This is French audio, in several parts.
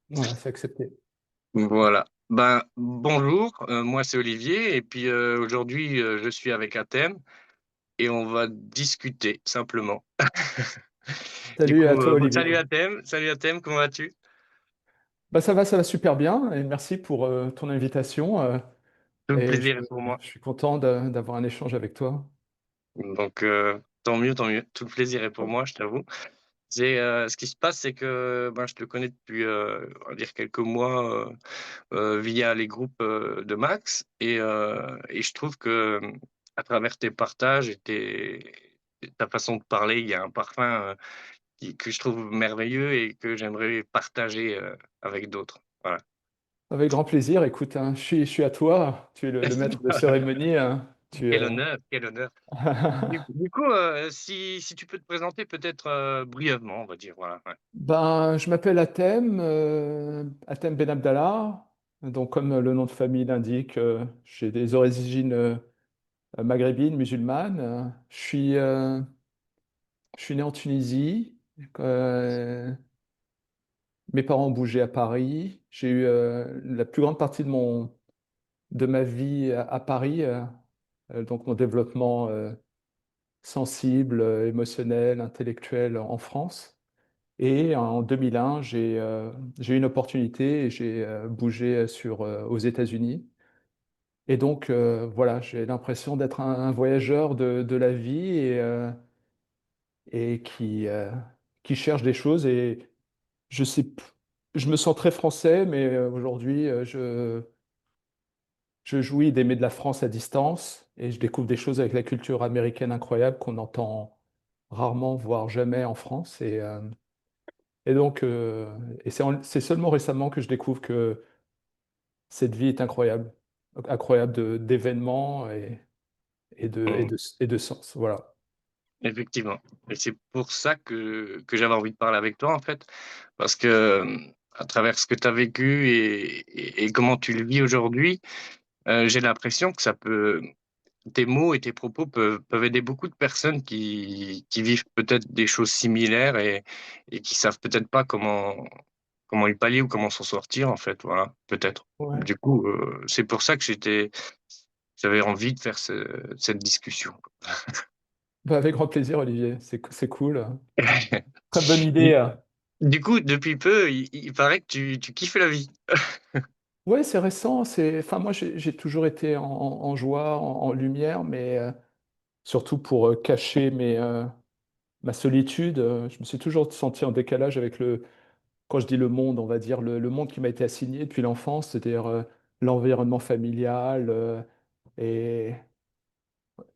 Voilà, c'est accepté. Voilà. Ben, bonjour, moi c'est Olivier et puis, aujourd'hui, je suis avec Athème et on va discuter simplement. Du Salut à coup, toi, Olivier. salut Athème, comment vas-tu? Bah, ça va super bien et merci pour ton invitation. Tout le Et plaisir est pour moi. je suis content d'avoir un échange avec toi. Donc, tant mieux, tout le plaisir est pour moi, je t'avoue. Ce qui se passe, c'est que, ben, je te connais depuis, on va dire quelques mois, via les groupes, de Max et je trouve que, à travers tes partages et ta façon de parler, il y a un parfum, que je trouve merveilleux et que j'aimerais partager, avec d'autres. Voilà. Avec grand plaisir. Écoute, hein, je suis à toi. Tu es le maître de cérémonie, hein. Quel honneur, quel honneur. Du coup, si tu peux te présenter peut-être, brièvement, on va dire, voilà, ouais. Ben, je m'appelle Athème, Athème Ben Abdallah. Donc, comme le nom de famille l'indique, j'ai des origines maghrébines, musulmanes. Je suis né en Tunisie. Euh, Mes parents ont bougé à Paris. J'ai eu la plus grande partie de ma vie à Paris, donc mon développement sensible, émotionnel, intellectuel en France. Et en 2001, j'ai eu une opportunité et j'ai bougé aux États-Unis. Et donc, voilà, j'ai l'impression d'être un voyageur de la vie et qui cherche des choses. Et je sais, je me sens très français, mais aujourd'hui, je jouis d'aimer de la France à distance et je découvre des choses avec la culture américaine incroyable qu'on entend rarement, voire jamais en France. Et donc, c'est seulement récemment que je découvre que cette vie est incroyable, incroyable d'événements Mmh. et de sens. Voilà. Effectivement et c'est pour ça que j'avais envie de parler avec toi, en fait, parce que, à travers ce que tu as vécu et comment tu le vis aujourd'hui, j'ai l'impression que ça peut tes mots et tes propos peuvent aider beaucoup de personnes qui vivent peut-être des choses similaires et qui savent peut-être pas comment y pallier ou comment s'en sortir, en fait, voilà, peut-être. Ouais. Du coup, c'est pour ça que j'avais envie de faire cette discussion. Bah, avec grand plaisir, Olivier. C'est cool. Très bonne idée. Du du coup, depuis peu, il paraît que tu kiffes la vie. Ouais, c'est récent. Enfin, moi, j'ai toujours été en joie, en lumière, mais surtout pour cacher ma solitude. Je me suis toujours senti en décalage avec quand je dis le monde, on va dire le monde qui m'a été assigné depuis l'enfance, c'est-à-dire l'environnement familial. Et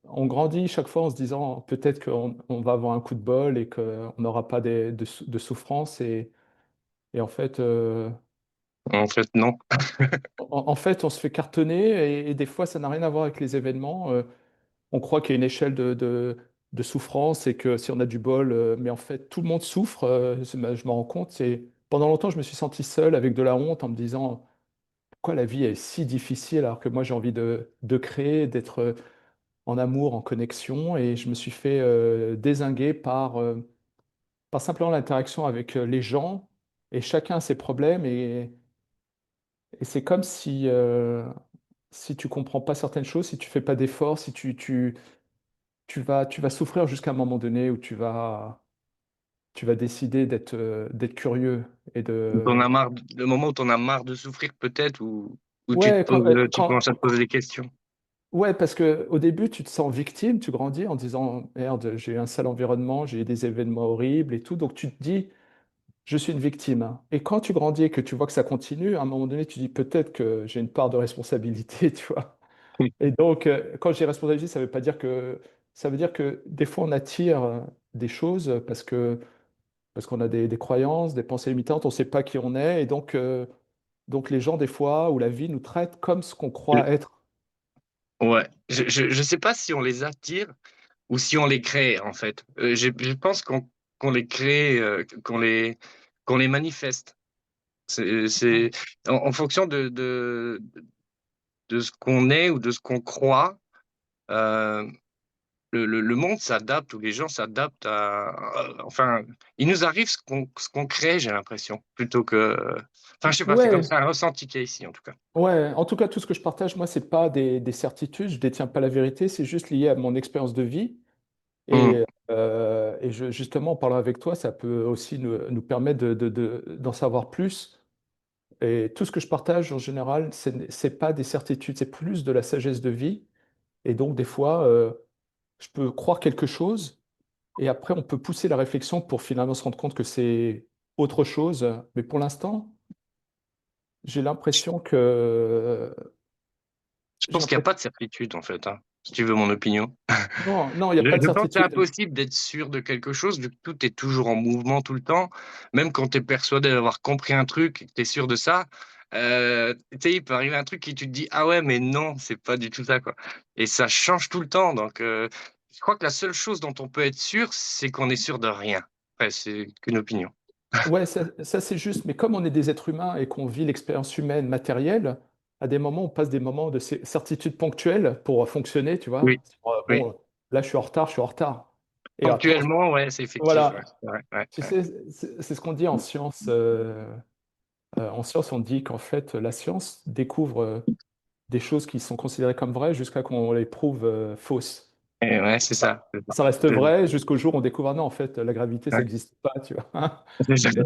on grandit chaque fois en se disant peut-être qu'on va avoir un coup de bol et qu'on n'aura pas de souffrance. Et en fait, En fait, non. en fait, on se fait cartonner et des fois, ça n'a rien à voir avec les événements. On croit qu'il y a une échelle de souffrance et que si on a du bol, mais en fait, tout le monde souffre. Je m'en rends compte. Pendant longtemps, je me suis senti seul avec de la honte en me disant pourquoi la vie est si difficile alors que moi, j'ai envie de créer, d'être en amour, en connexion. Et je me suis fait dézinguer par simplement l'interaction avec les gens. Et chacun a ses problèmes. Et c'est comme si tu comprends pas certaines choses, si tu fais pas d'efforts, si tu vas souffrir jusqu'à un moment donné où tu vas décider d'être curieux et Où tu en de... as marre le moment où tu en as marre de souffrir peut-être ou Ouais, tu commences à te poser des questions? ouais, parce que au début, tu te sens victime, tu grandis en disant, merde, j'ai eu un sale environnement, j'ai eu des événements horribles et tout, donc tu te dis, je suis une victime, hein. Et quand tu grandis et que tu vois que ça continue, à un moment donné, tu dis, peut-être que j'ai une part de responsabilité, tu vois. Et donc, quand j'ai responsabilité, ça veut dire que des fois, on attire des choses parce qu'on a des croyances, des pensées limitantes, on ne sait pas qui on est, et donc les gens, des fois, ou la vie nous traite comme ce qu'on croit être. Ouais, je sais pas si on les attire ou si on les crée, en fait. Je pense qu'on les crée, qu'on les manifeste. C'est en fonction de ce qu'on est ou de ce qu'on croit, heu le monde s'adapte ou les gens s'adaptent enfin, il nous arrive ce qu'on crée, j'ai l'impression, plutôt que enfin, je sais pas, c'est comme Ouais, ça un ressenti qu'il y a ici, en tout cas. ouais. En tout cas, tout ce que je partage, moi, c'est pas des certitudes. Je détiens pas la vérité. C'est juste lié à mon expérience de vie. Mmh. Justement, en parlant avec toi, ça peut aussi nous permettre d'en savoir plus. Et tout ce que je partage, en général, c'est pas des certitudes, c'est plus de la sagesse de vie. Et donc, des fois, je peux croire quelque chose, et après, on peut pousser la réflexion pour finalement se rendre compte que c'est autre chose. Mais pour l'instant, j'ai l'impression que... Je J'ai pense qu'il y a l'impression... pas de certitude, en fait, hein, si tu veux mon opinion. Non, non, il n'y a Je pas de je pense que c'est certitude. impossible d'être sûr de quelque chose, vu que tout est toujours en mouvement tout le temps. Même quand tu es persuadé d'avoir compris un truc et que tu es sûr de ça, tu sais, il peut arriver un truc qui tu te dis: «Ah ouais, mais non, c'est pas du tout ça, quoi» et ça change tout le temps donc je crois que la seule chose dont on peut être sûr, c'est qu'on est sûr de rien. Après, c'est qu'une opinion. Ouais, ça, c'est juste, mais comme on est des êtres humains et qu'on vit l'expérience humaine matérielle, à des moments, on passe des moments de certitude ponctuelle pour fonctionner, tu Oui, vois. oui. Bon, là, je suis en retard, je suis en retard. Et après, Ponctuellement, ouais, c'est effectif, ouais. voilà, Ouais, ouais, tu ouais. sais, c'est ce qu'on dit en science. En science, on dit qu'en fait, la science découvre des choses qui sont considérées comme vraies jusqu'à qu'on les prouve fausses. Et ouais, c'est ça, c'est ça. Ça reste C'est vrai jusqu'au jour où on découvre, ah non, en fait, la gravité, ça ouais, n'existe pas, tu vois. c'est ça. Et,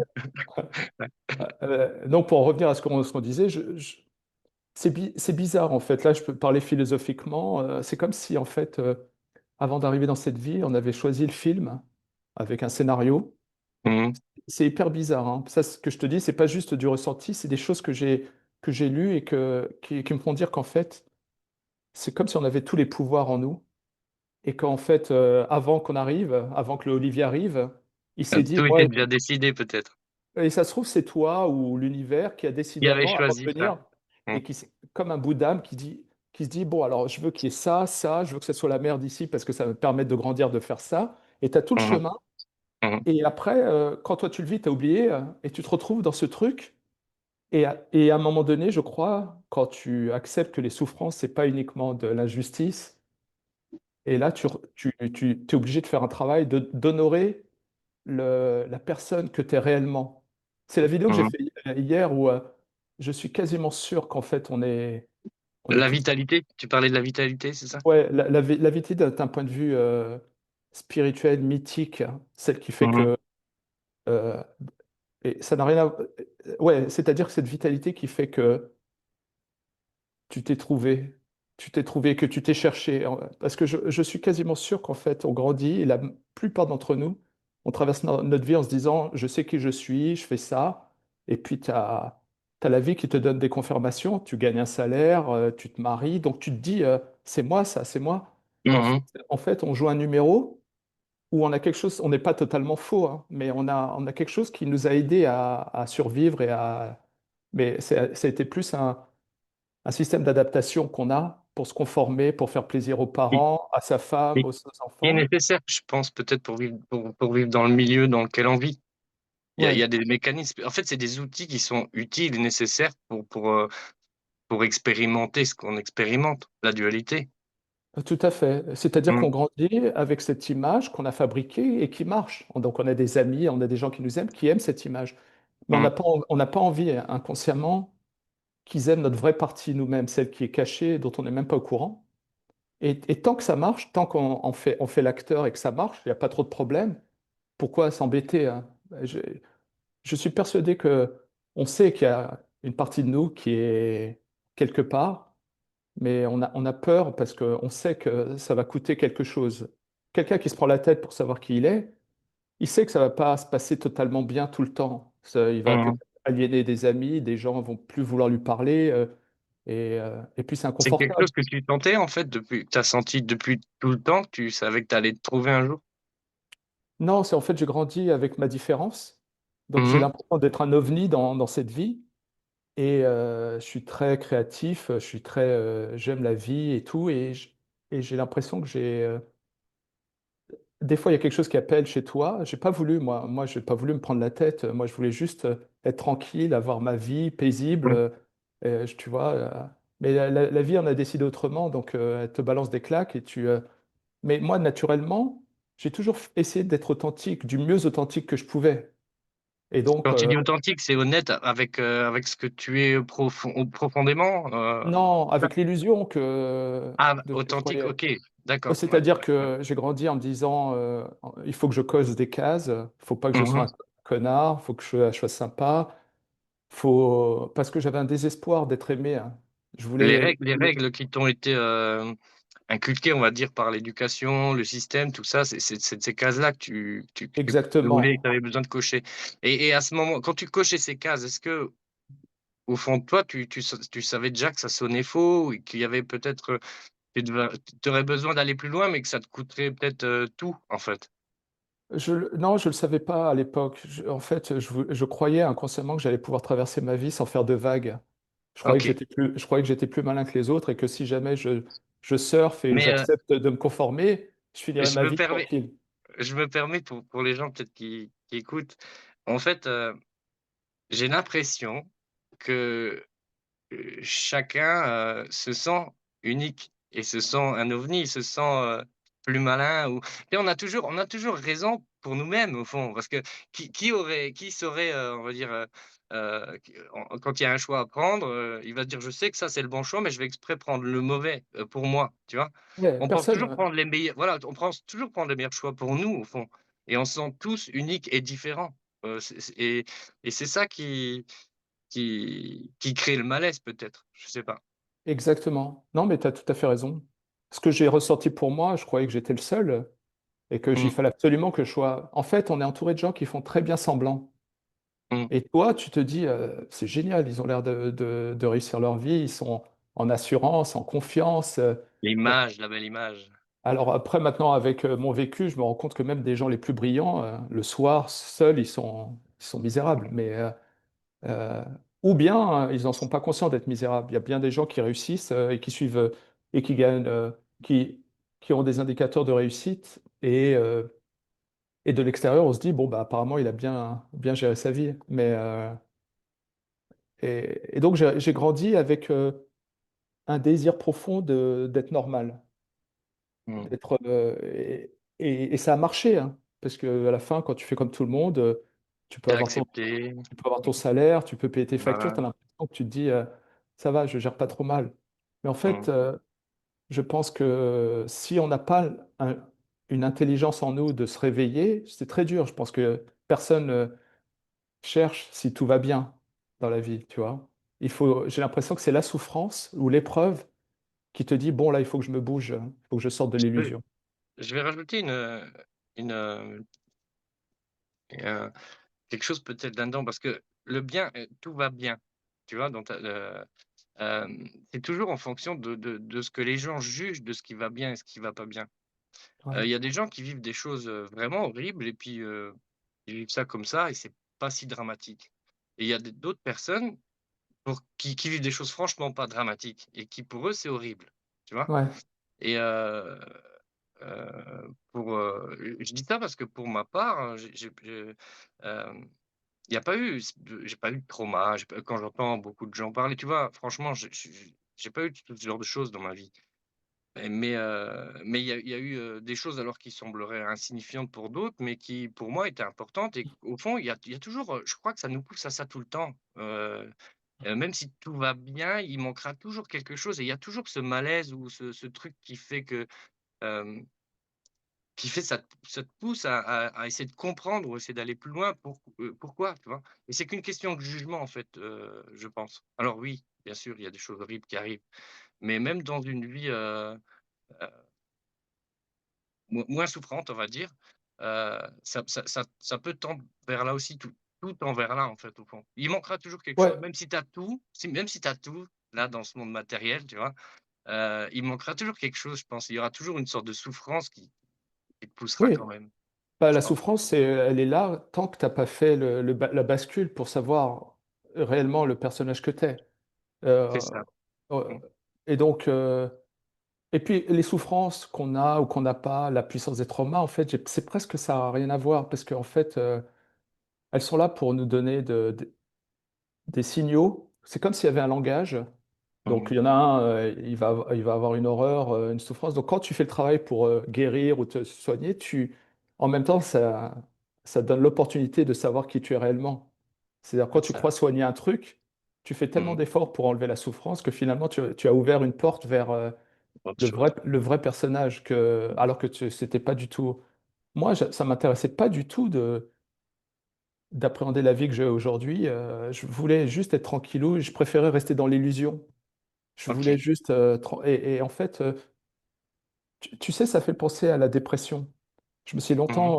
Ouais. donc, pour en revenir à ce qu'on disait, c'est bizarre, en fait. Là, je peux parler philosophiquement. C'est comme si, en fait, avant d'arriver dans cette vie, on avait choisi le film avec un scénario. Mmh mh. C'est hyper bizarre, hein. Ça, ce que je te dis, c'est pas juste du ressenti, c'est des choses que j'ai lues et qui me font dire qu'en fait, c'est comme si on avait tous les pouvoirs en nous et qu'en fait, avant qu'on arrive, avant que le Olivier arrive, il s'est dit, Tout bon, était déjà écoute, décidé peut-être. et ça se trouve, c'est toi ou l'univers qui a décidé Qui avait avant de choisi ça. venir Mmh. et comme un bout d'âme qui se dit, bon, alors je veux qu'il y ait ça, ça, je veux que ce soit la merde ici parce que ça va me permettre de grandir, de faire ça. Et tu as tout le Mmh mh. chemin. Mmh mh. Et après, quand toi tu le vis, tu as oublié et tu te retrouves dans ce truc. Et à un moment donné, je crois, quand tu acceptes que les souffrances, c'est pas uniquement de l'injustice, et là, tu es obligé de faire un travail d'honorer la personne que tu es réellement. C'est la vidéo que j'ai Mmh. fait hier où je suis quasiment sûr qu'en fait, on est La tous. vitalité, tu parlais de la vitalité, c'est ça? Ouais, la vérité d'un point de vue spirituel, mythique, hein, celle qui fait Mmh mh. que. euh, et ça n'a rien à. Ouais, c'est-à-dire que cette vitalité qui fait que tu t'es trouvé, tu t'es trouvé, que tu t'es cherché. Parce que je suis quasiment sûr qu'en fait, on grandit et la plupart d'entre nous, on traverse notre vie en se disant, je sais qui je suis, je fais ça. Et puis, tu as la vie qui te donne des confirmations. Tu gagnes un salaire, tu te maries. Donc, tu te dis, c'est moi ça, c'est moi. Et Mmh mh. en fait, on joue un numéro où on a quelque chose, on n'est pas totalement faux, hein, mais on a quelque chose qui nous a aidés à survivre et à. Mais ça a été plus un système d'adaptation qu'on a pour se conformer, pour faire plaisir aux Qui parents, à sa femme, qui aux qui est enfants. nécessaire, je pense peut-être pour vivre dans le milieu dans lequel on vit. Il y a Ouais, des mécanismes en fait, c'est des outils qui sont utiles et nécessaires pour expérimenter ce qu'on expérimente, la dualité. tout à fait. C'est-à-dire Mmh. qu'on grandit avec cette image qu'on a fabriquée et qui marche. Donc on a des amis, on a des gens qui nous aiment, qui aiment cette image. Mais Mmh. on n'a pas envie inconsciemment qu'ils aiment notre vraie partie nous-mêmes, celle qui est cachée, dont on n'est même pas au courant. Et tant que ça marche, tant qu'on fait l'acteur et que ça marche, il n'y a pas trop de problèmes. Pourquoi s'embêter, hein? Je suis persuadé que on sait qu'il y a une partie de nous qui est quelque part, mais on a peur parce qu'on sait que ça va coûter quelque chose. Quelqu'un qui se prend la tête pour savoir qui il sait que ça va pas se passer totalement bien tout le temps. Il va Mmh mh. peut-être aliéner des amis, des gens vont plus vouloir lui parler, et puis c'est C'est quelque chose inconfortable. que tu sentais en fait depuis que tu as senti depuis tout le temps, que tu savais que tu allais te trouver un jour? Non, c'est en fait, j'ai grandi avec ma différence, donc Mmh j'ai mh. l'impression d'être un ovni dans cette vie. Et je suis très créatif, j'aime la vie et tout, et j'ai l'impression que des fois, il y a quelque chose qui appelle chez toi. J'ai pas voulu, moi, j'ai pas voulu me prendre la tête. Moi, je voulais juste être tranquille, avoir ma vie paisible, Mmh. tu vois. Mais la vie en a décidé autrement, donc elle te balance des claques et Mais moi, naturellement, j'ai toujours essayé d'être authentique, du mieux authentique que je pouvais. Et donc, Quand tu dis authentique, c'est honnête avec ce que tu es profondément, non, c'est ça? avec l'illusion que Ah, de ce que je authentique, croyais. OK, d'accord, ouais, C'est-à-dire ouais, ouais. que j'ai grandi en me disant, il faut que je coche des cases, il faut pas que je sois Mmh. un connard, il faut que je sois sympa, parce que j'avais un désespoir d'être aimé, hein. Je voulais, Les règles qui t'ont été, inculquées, on va dire, par l'éducation, le système, tout ça, c'est ces cases-là que tu voulais, que exactement. tu avais besoin de cocher et à ce moment, quand tu cochais ces cases, est-ce que au fond de toi, tu savais déjà que ça sonnait faux et qu'il y avait peut-être, tu aurais besoin d'aller plus loin, mais que ça te coûterait peut-être, tout, en fait? Non, je le savais pas à l'époque. En fait, je croyais inconsciemment que j'allais pouvoir traverser ma vie sans faire de vagues. OK, Je croyais que j'étais plus malin que les autres et que si jamais je surfe et mais j'accepte de me conformer, je finirais je ma me vie permets tranquille. pour les gens peut-être qui écoutent, en fait, j'ai l'impression que chacun, se sent unique et se sent un ovni, se sent, plus malin ou et on a toujours raison pour nous-mêmes au fond, parce que qui saurait, on va dire, qui quand il y a un choix à prendre, il va se dire: «Je sais que ça c'est le bon choix, mais je vais exprès prendre le mauvais, pour moi», tu vois? Ouais, On pense personne. toujours prendre les meilleurs voilà, on pense toujours prendre les meilleurs choix pour nous au fond et on se sent tous uniques et différents, c'est et c'est ça qui crée le malaise peut-être, je sais pas. Exactement. Non, mais tu as tout à fait raison. Ce que j'ai ressenti pour moi, je croyais que j'étais le seul et que j'y Mmh, fallait absolument que je sois. En fait, on est entouré de gens qui font très bien semblant. mmh. Et toi, tu te dis, c'est génial, ils ont l'air de réussir leur vie, ils sont en assurance, en confiance. L'image, la belle image. Alors après, maintenant, avec mon vécu, je me rends compte que même des gens les plus brillants, le soir, seuls, ils sont misérables. Euh, ou bien, ils n'en sont pas conscients d'être misérables. Il y a bien des gens qui réussissent et qui suivent et qui gagnent, qui ont des indicateurs de réussite. Et de l'extérieur, on se dit, bon, bah, apparemment, il a bien géré sa vie. Et donc, j'ai grandi avec un désir profond d'être normal. Mmh. D'être, et ça a marché, hein, parce qu'à la fin, quand tu fais comme tout le monde, tu peux Tu avoir accepté, tu peux avoir ton salaire, tu peux payer tes factures, voilà. tu as l'impression que tu te dis, ça va, je gère pas trop mal. Mais en Mmh. fait, je pense que si on n'a pas une intelligence en nous de se réveiller, c'est très dur. Je pense que personne cherche si tout va bien dans la vie, tu vois. J'ai l'impression que c'est la souffrance ou l'épreuve qui te dit, bon, là, il faut que je me bouge, il faut que je sorte de Je peux l'illusion. je vais rajouter une, heu, quelque chose peut-être là-dedans parce que le bien, tout va bien, tu vois? Dans ta c'est toujours en fonction de ce que les gens jugent de ce qui va bien et ce qui va pas bien. Ouais, Il y a des gens qui vivent des choses, vraiment horribles et puis, ils vivent ça comme ça et c'est pas si dramatique et il y a d'autres personnes pour qui vivent des choses franchement pas dramatiques et qui pour eux, c'est horrible, tu vois? ouais, Et je dis ça parce que pour ma part, il y a pas eu j'ai pas eu de trauma, j'ai pas quand j'entends beaucoup de gens parler, tu vois? Franchement, j'ai pas eu tout ce genre de choses dans ma vie. Mais il y a eu, des choses alors qui sembleraient insignifiantes pour d'autres, mais qui pour moi étaient importantes et au fond, il y a toujours, je crois que ça nous pousse à ça tout le temps. Même si tout va bien, il manquera toujours quelque chose et il y a toujours ce malaise ou ce truc hem, qui fait ça te pousse à essayer de comprendre ou essayer d'aller plus loin pourquoi, tu vois? Et c'est qu'une question de jugement en fait, je pense. Alors oui, bien sûr, il y a des choses horribles qui arrivent, mais même dans une vie, moins souffrante, on va dire, ça peut tendre vers là aussi, tout tend vers là, en fait, au fond. Il manquera toujours quelque chose, ouais, même si tu as tout, même si tu as tout, là, dans ce monde matériel, tu vois? Il manquera toujours quelque chose, je pense. Il y aura toujours une sorte de souffrance qui te poussera oui. quand même, Bah, je la pense. souffrance, elle est là tant que tu as pas fait la bascule pour savoir réellement le personnage que tu es. C'est ça. Mmh. Et donc, et puis les souffrances qu'on a ou qu'on n'a pas, la puissance des traumas, en fait, c'est presque ça a rien à voir parce qu'en fait, elles sont là pour nous donner des signaux. C'est comme s'il y avait un langage Donc, Mmh. il y en a un, il va avoir une horreur, une souffrance. Donc, quand tu fais le travail pour guérir ou te soigner, en même temps, ça donne l'opportunité de savoir qui tu es réellement. C'est-à-dire, quand C'est tu ça. crois soigner un truc, tu fais tellement Mmh. d'efforts pour enlever la souffrance que finalement, tu as ouvert une porte vers Autre chose. le vrai personnage, alors que c'était pas du tout. Moi, ça m'intéressait pas du tout d'appréhender la vie que j'ai aujourd'hui. Je voulais juste être tranquillou. Je préférais rester dans l'illusion. Je voulais OK. juste. Et en fait, tu sais, ça fait penser à la dépression. Je me suis Mmh. longtemps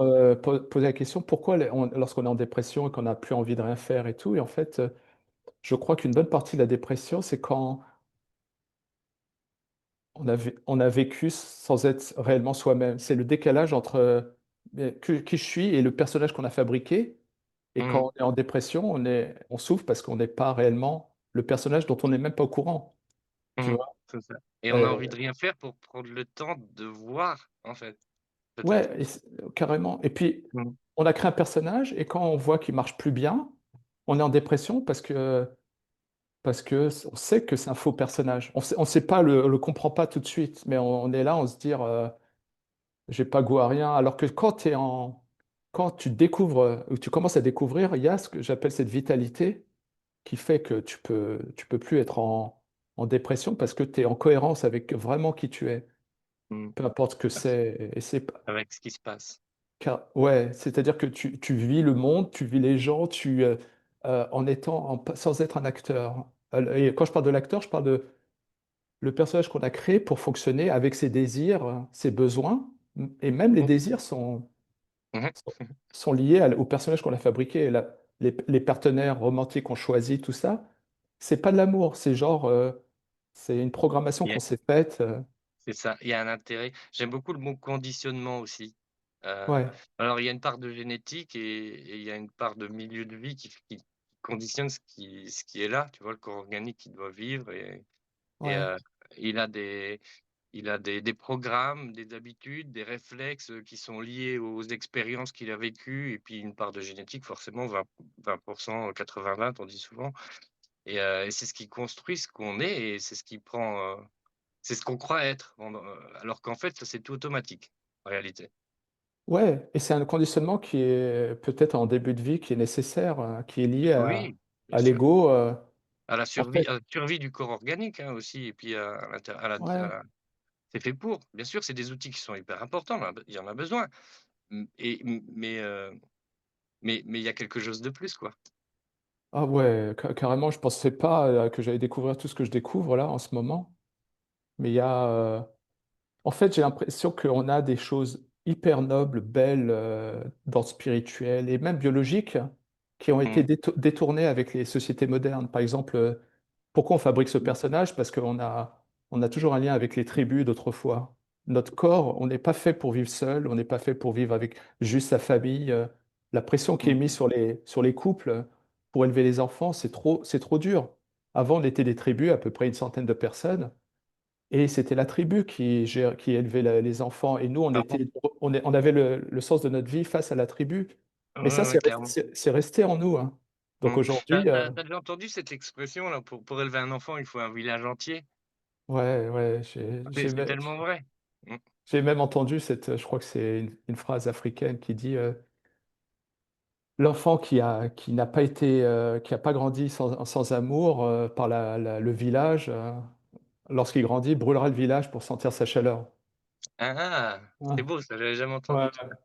posé la question pourquoi, lorsqu'on est en dépression et qu'on n'a plus envie de rien faire et tout. Et en fait, je crois qu'une bonne partie de la dépression, c'est quand on a vécu sans être réellement soi-même. C'est le décalage entre qui je suis et le personnage qu'on a fabriqué. Et Mmh. quand on est en dépression, on souffre parce qu'on n'est pas réellement le personnage dont on n'est même pas au courant. Tu Mmh. vois? C'est ça et on a envie Euh, de rien faire pour prendre le temps de voir, en fait, peut-être. Ouais, carrément. Et puis, Mmh. on a créé un personnage et quand on voit qu'il marche plus bien, on est en dépression parce que on sait que c'est un faux personnage. On sait pas, le comprend pas tout de suite, mais on est là, on se dit, j'ai pas goût à rien. Alors que quand tu découvres, ou tu commences à découvrir, il y a ce que j'appelle cette vitalité qui fait que tu peux plus être en dépression parce que tu es en cohérence avec vraiment qui tu es, Mmh. peu importe ce que Ah, c'est c'est. Et c'est avec ce qui se passe. Ouais, c'est-à-dire que tu vis le monde, tu vis les gens, en étant sans être un acteur. Et quand je parle de l'acteur, je parle de le personnage qu'on a créé pour fonctionner avec ses désirs, ses besoins, et même les Mmh. désirs Mmh. sont sont liés au personnage qu'on a fabriqué. Les partenaires romantiques qu'on choisit, tout ça, c'est pas de l'amour, c'est genre, c'est une programmation Il y qu'on a s'est faite, c'est ça, il y a un intérêt. J'aime beaucoup le mot conditionnement aussi. Heu, ouais, alors il y a une part de génétique et il y a une part de milieu de vie qui conditionne ce qui est là, tu vois? Le corps organique qui doit vivre et ouais. il a des des programmes, des habitudes, des réflexes, qui sont liés aux expériences qu'il a vécues et puis une part de génétique forcément 20 80-20 on dit souvent et c'est ce qui construit ce qu'on est et c'est ce qui prend, c'est ce qu'on croit être, alors qu'en fait, ça c'est tout automatique, en réalité. Ouais, et c'est un conditionnement qui est peut-être en début de vie, qui est nécessaire, qui est lié Oui, bien à sûr. l'ego, en À fait. la survie du corps organique, hein, aussi et puis Ouais. c'est fait pour. Bien sûr, c'est des outils qui sont hyper importants, il y en a besoin, mais il y a quelque chose de plus, quoi. Ah ouais, carrément, je pensais pas, que j'allais découvrir tout ce que je découvre là, en ce moment. Mais il y a, en fait, j'ai l'impression qu'on a des choses hyper nobles, belles, dans le spirituel et même biologiques, qui ont été Mmh. détournées avec les sociétés modernes. Par exemple, pourquoi on fabrique ce Mmh. personnage? Parce on a toujours un lien avec les tribus d'autrefois. Notre corps, on n'est pas fait pour vivre seul, on n'est pas fait pour vivre avec juste sa famille. La pression qui est Mmh. mise sur les couples pour élever les enfants, c'est trop dur. Avant, on était des tribus, à peu près une centaine de personnes. Et c'était la tribu qui élevait les enfants. Et nous, Ah bon? on avait le sens de notre vie face à la tribu. Mais ça, Ouais, ouais, clairement. c'est resté en nous, hein. Donc Mmh. Tu aujourd'hui, as déjà entendu cette expression-là, pour élever un enfant, il faut un village entier? ouais, ouais, C'est tellement vrai. Mmh. j'ai même entendu je crois que c'est une phrase africaine qui dit l'enfant qui n'a pas été, qui n'a pas grandi sans amour par le village, lorsqu'il grandit, brûlera le village pour sentir sa chaleur. Ah ah! Ouais, C'est beau ça, j'avais jamais ouais, entendu, tu vois?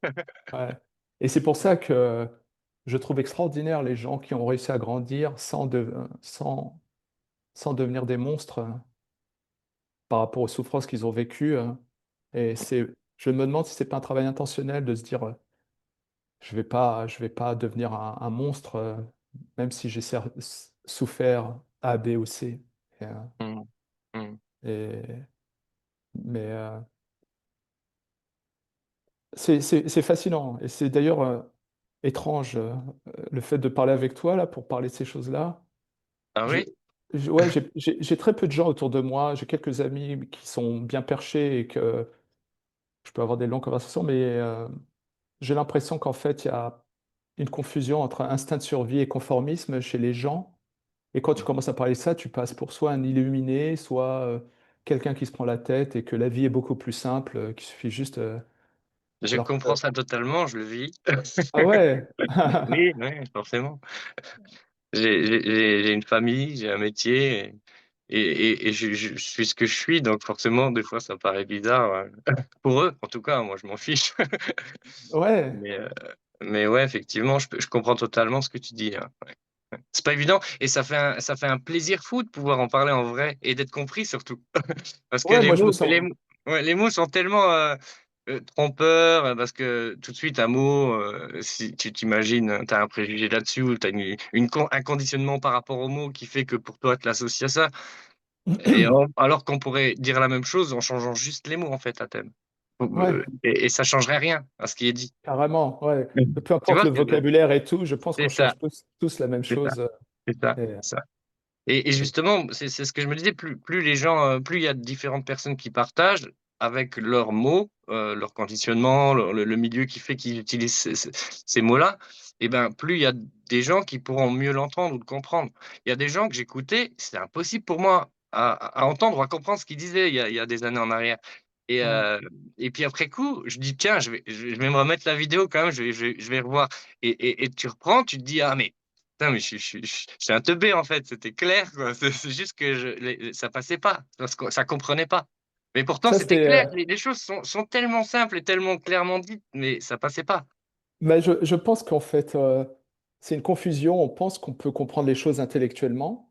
ouais. Et c'est pour ça que je trouve extraordinaire les gens qui ont réussi à grandir sans devenir des monstres par rapport aux souffrances qu'ils ont vécues. Je me demande si c'est pas un travail intentionnel de se dire je vais pas devenir un monstre, même si j'ai souffert A, B ou C. Et, Mmh. Mmh. et- mais c'est fascinant. Et c'est d'ailleurs étrange, le fait de parler avec toi là pour parler de ces choses-là. Ah Je oui? Ouais, j'ai très peu de gens autour de moi. J'ai quelques amis qui sont bien perchés et que je peux avoir des longues conversations, mais j'ai l'impression qu'en fait, il y a une confusion entre instinct de survie et conformisme chez les gens Et quand tu commences à parler de ça, tu passes pour soit un illuminé, soit quelqu'un qui se prend la tête et que la vie est beaucoup plus simple, qu'il suffit juste. Je Alors que. comprends ça totalement, je le vis. Ah ouais! Oui, oui, forcément. J'ai une famille, j'ai un métier et je suis ce que je suis, donc forcément, des fois, ça paraît bizarre, pour eux, en tout cas, moi, je m'en fiche. Ouais, Mais mais ouais, effectivement, je comprends totalement ce que tu dis, hein. C'est pas évident et ça fait un plaisir fou de pouvoir en parler en vrai et d'être compris surtout. Parce que ouais, moi je me sens. les mots sont tellement, trompeurs, parce que tout de suite un mot, si tu t'imagines, tu as un préjugé là-dessus ou tu as un conditionnement par rapport au mot qui fait que pour toi tu l'associes à ça alors qu'on pourrait dire la même chose en changeant juste les mots en fait à thème. Ouais, Et ça changerait rien à ce qui est dit. carrément, ouais. Mmh. Peu Tu importe vois le ce que je veux dire? vocabulaire et tout, je pense qu'on C'est ça, cherche tous la même c'est ça, chose. c'est ça, Et, c'est ça. Et justement, c'est ce que je me disais, plus les gens, plus il y a de différentes personnes qui partagent avec leurs mots, leur conditionnement, le milieu qui fait qu'ils utilisent ces mots-là, et ben, plus il y a des gens qui pourront mieux l'entendre ou le comprendre. Il y a des gens que j'écoutais, c'était impossible pour moi à entendre ou à comprendre ce qu'ils disaient il y a des années en arrière. Et ouais. et puis après coup, je dis: «Tiens, je vais me remettre la vidéo quand même, je vais revoir» et tu reprends, tu te dis: «Ah mais putain, mais je suis un teubé, en fait, c'était clair, quoi. C'est juste que ça passait pas, parce que ça comprenait pas. Mais pourtant, Ça, c'était c'est. clair, les choses sont tellement simples et tellement clairement dites, mais ça passait pas. Mais je pense qu'en fait, c'est une confusion. On pense qu'on peut comprendre les choses intellectuellement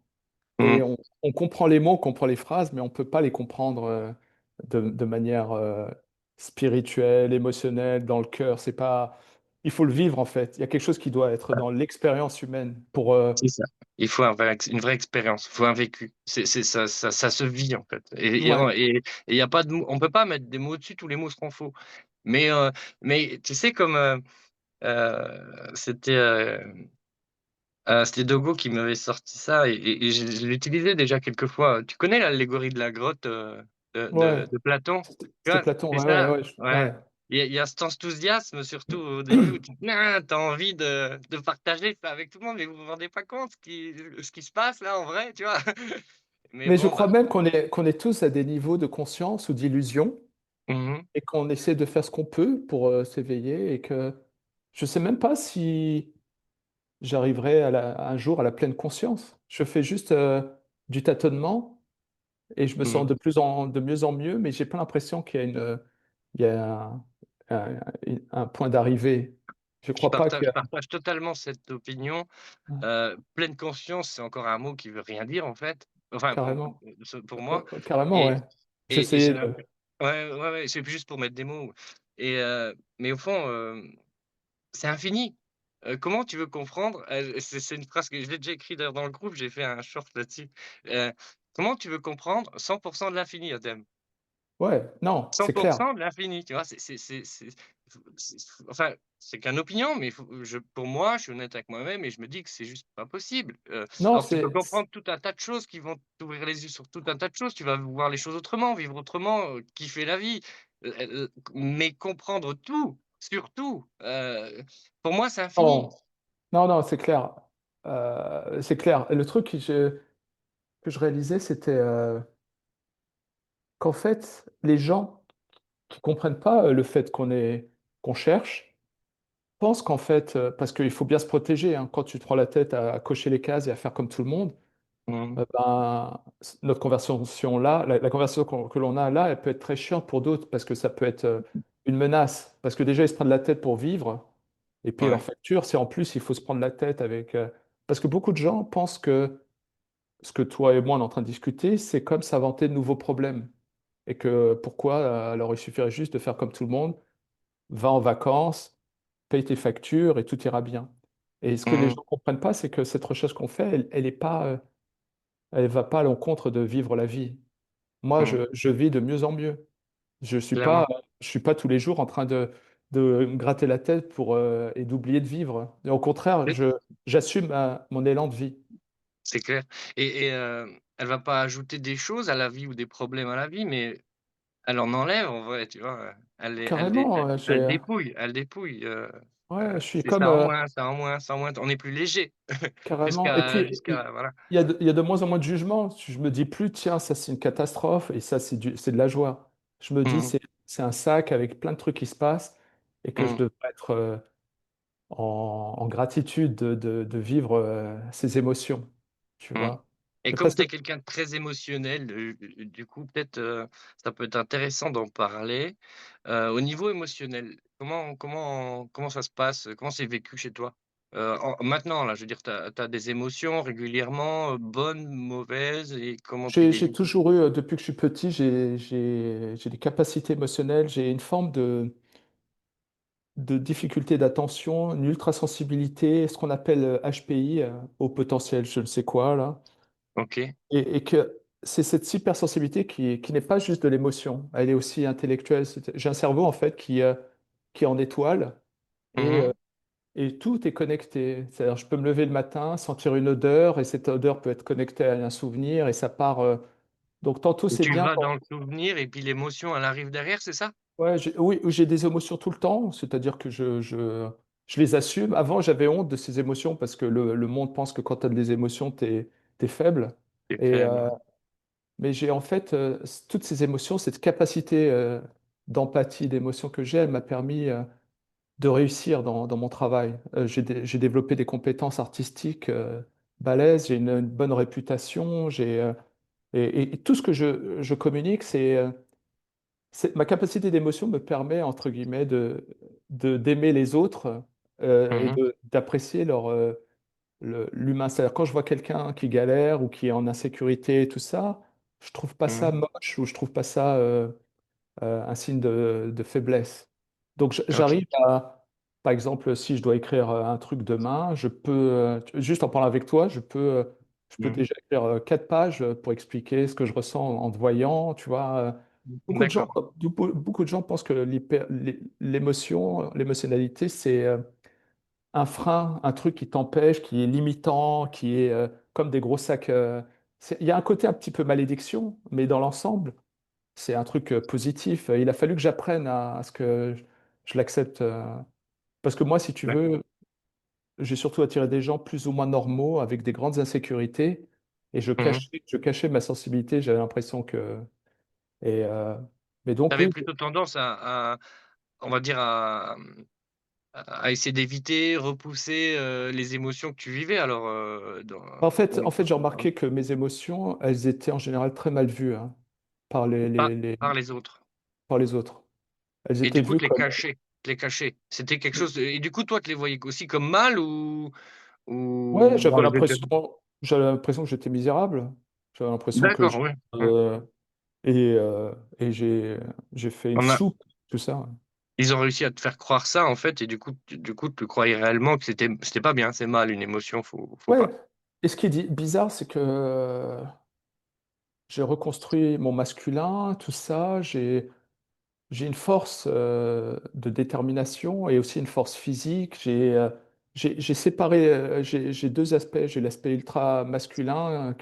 et Mmh. on comprend les mots, on comprend les phrases, mais on ne peut pas les comprendre de manière spirituelle, émotionnelle, dans le cœur. C'est pas. Il faut le vivre en fait. Il y a quelque chose qui doit être dans l'expérience humaine pour. C'est ça. Il faut un vrai ex une vraie expérience, il faut un vécu. C'est ça se vit, en fait Ouais, et il y a pas de mots on peut pas mettre des mots dessus, tous les mots seront faux. Mais tu sais comme, c'était, c'était Dogo qui m'avait sorti ça et je l'utilisais déjà quelques fois. Tu connais l'allégorie de la grotte, ouais. de Platon? Tu C'était vois? Platon. C'est Ouais, ouais, ça, ouais, ouais. ouais. Il y a cet enthousiasme surtout au début où tu as envie de partager ça avec tout le monde, mais vous vous rendez pas compte ce qui se passe là en vrai, tu vois? Mais Mais je bon, crois bah même qu'on est tous à des niveaux de conscience ou d'illusion mmh mh. et qu'on essaie de faire ce qu'on peut pour s'éveiller et que je sais même pas si j'arriverai un jour à la pleine conscience. Je fais juste du tâtonnement et je me sens Mmh. de mieux en mieux, mais j'ai pas l'impression qu'il y a il y a un point d'arrivée. Je crois pas qu'il y Je a. partage totalement cette opinion. Ouais, Pleine conscience, c'est encore un mot qui veut rien dire en fait, enfin carrément. pour moi Carrément, et ouais. J'essayais j'ai de. ouais, ouais, ouais, c'est juste pour mettre des mots mais au fond, c'est infini. Comment tu veux comprendre, c'est une phrase que je l'ai déjà écrite d'ailleurs dans le groupe, j'ai fait un short là-dessus. Heu, Comment tu veux comprendre 100 de l'infini, Adem? Ouais, non, cent c'est pour clair. cent de l'infini, tu vois? C'est enfin, c'est qu'une opinion, mais pour moi, je suis honnête avec moi-même et je me dis que c'est juste pas possible. Non, Alors tu peux comprendre tout un tas de choses qui vont t'ouvrir les yeux sur tout un tas de choses, tu vas voir les choses autrement, vivre autrement, kiffer la vie, mais comprendre tout, sur tout, pour moi, c'est infini. non, non, non, c'est clair. C'est clair. Et le truc que je réalisais, c'était qu'en fait, les gens qui comprennent pas le fait qu'on cherche, pensent qu'en fait, parce qu'il faut bien se protéger, hein, quand tu te prends la tête à cocher les cases et à faire comme tout le monde, Mmh. ben, notre conversation là, la conversation que l'on a là, elle peut être très chiante pour d'autres parce que ça peut être une menace. Parce que déjà, ils se prennent la tête pour vivre et payer leurs Ouais. factures. Si en plus, il faut se prendre la tête avec. Parce que beaucoup de gens pensent que ce que toi et moi on est en train de discuter, c'est comme s'inventer de nouveaux problèmes. Et que pourquoi, alors il suffirait juste de faire comme tout le monde, va en vacances, paye tes factures et tout ira bien. Et ce que les Mmh. gens ne comprennent pas, c'est que cette recherche qu'on fait, elle est pas, elle va pas à l'encontre de vivre la vie. Moi, Mmh. je vis de mieux en mieux. Clairement. Je suis pas tous les jours en train de me gratter la tête pour, et d'oublier de vivre. Et au contraire, j'assume mon élan de vie. C'est clair et elle va pas ajouter des choses à la vie ou des problèmes à la vie, mais elle en enlève en vrai, tu vois? Elle Carrément, elle dépouille, Ouais, je suis C'est comme ça en moins, ça en moins, ça en moins, on est plus léger carrément. Et jusqu'à puis, jusqu'à voilà. il y a de moins en moins de jugement. Je me dis plus, tiens, ça c'est une catastrophe et ça c'est de la joie. Je me dis, Mmh c'est un sac avec plein de trucs qui se passent et que je mh. devrais être en gratitude de vivre ces émotions, tu Mmh. vois. Et Mais comme parce tu que es quelqu'un de très émotionnel, du coup, peut-être, ça peut être intéressant d'en parler. Au niveau émotionnel, comment ça se passe? Comment c'est vécu chez toi? En maintenant, là, je veux dire, tu as des émotions régulièrement, bonnes, mauvaises et comment tu les j'ai vis? toujours eu, depuis que je suis petit, j'ai des capacités émotionnelles, j'ai une forme de difficulté d'attention, une ultrasensibilité, ce qu'on appelle HPI, au potentiel, je ne sais quoi, là. OK. Et que c'est cette hypersensibilité qui n'est pas juste de l'émotion, elle est aussi intellectuelle. J'ai un cerveau, en fait, qui est en étoile et, Mmh. et tout est connecté. C'est-à-dire, je peux me lever le matin, sentir une odeur, et cette odeur peut être connectée à un souvenir, et ça part. Donc, tantôt Et c'est tu bien. vas dans le souvenir et puis l'émotion, elle arrive derrière, c'est ça? Ouais, oui, j'ai des émotions tout le temps, c'est-à-dire que je les assume. Avant, j'avais honte de ces émotions parce que le monde pense que quand tu as des émotions, tu es faible. Tu es Et, faible, ouais. mais j'ai en fait toutes ces émotions, cette capacité d'empathie, d'émotion que j'ai, elle m'a permis de réussir dans mon travail. J'ai développé des compétences artistiques balèzes, j'ai une bonne réputation, et tout ce que je communique, ma capacité d'émotion me permet, entre guillemets, d'aimer les autres et Mmh d'apprécier l'humain. C'est-à-dire, quand je vois quelqu'un qui galère ou qui est en insécurité et tout ça, je trouve pas ça mh. moche ou je trouve pas ça un signe de faiblesse. Donc, OK. j'arrive à, par exemple, si je dois écrire un truc demain, je peux, juste en parlant avec toi, je peux Mmh. déjà écrire 4 pages pour expliquer ce que je ressens en te voyant, tu vois. D'accord. Beaucoup de gens pensent que l'émotionnalité, c'est un frein, un truc qui t'empêche, qui est limitant, qui est comme des gros sacs. Il y a un côté un petit peu malédiction, mais dans l'ensemble, c'est un truc positif. Il a fallu que j'apprenne à ce que je l'accepte. Parce que moi, si tu D'accord. veux, j'ai surtout attiré des gens plus ou moins normaux, avec des grandes insécurités, et Mmh. je cachais ma sensibilité. J'avais l'impression que. Et, mais Tu donc, avais oui. plutôt tendance à on va dire à essayer d'éviter, repousser, les émotions que tu vivais alors, dans En oui, fait, j'ai remarqué que mes émotions, elles étaient en général très mal vues, hein, par par les autres par les autres. Elles et étaient du coup vues te les comme. cacher, te les cacher. C'était quelque chose de et du coup toi tu les voyais aussi comme mal Ouais, ou dans les 2 cas? j'avais l'impression que j'étais misérable. J'avais l'impression que D'accord, oui. Mmh. euh, et, euh, et j'ai fait une On a soupe, tout ça. Ils ont réussi à te faire croire ça en fait et du coup tu croyais réellement que c'était pas bien, c'est mal une émotion, faut Ouais. pas. Et ce qui est bizarre, c'est que j'ai reconstruit mon masculin, tout ça. J'ai une force de détermination et aussi une force physique. J'ai séparé, j'ai 2 aspects. J'ai l'aspect ultra masculin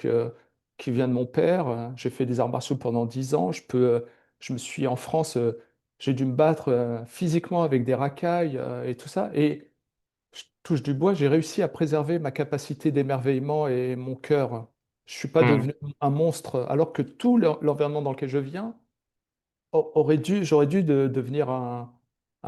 qui vient de mon père. J'ai fait des arts martiaux pendant 10 ans. Je me suis en France, j'ai dû me battre physiquement avec des racailles et tout ça. Et je touche du bois, j'ai réussi à préserver ma capacité d'émerveillement et mon cœur. Je suis pas Mmh. devenu un monstre, alors que tout l'environnement dans lequel je viens j'aurais dû devenir un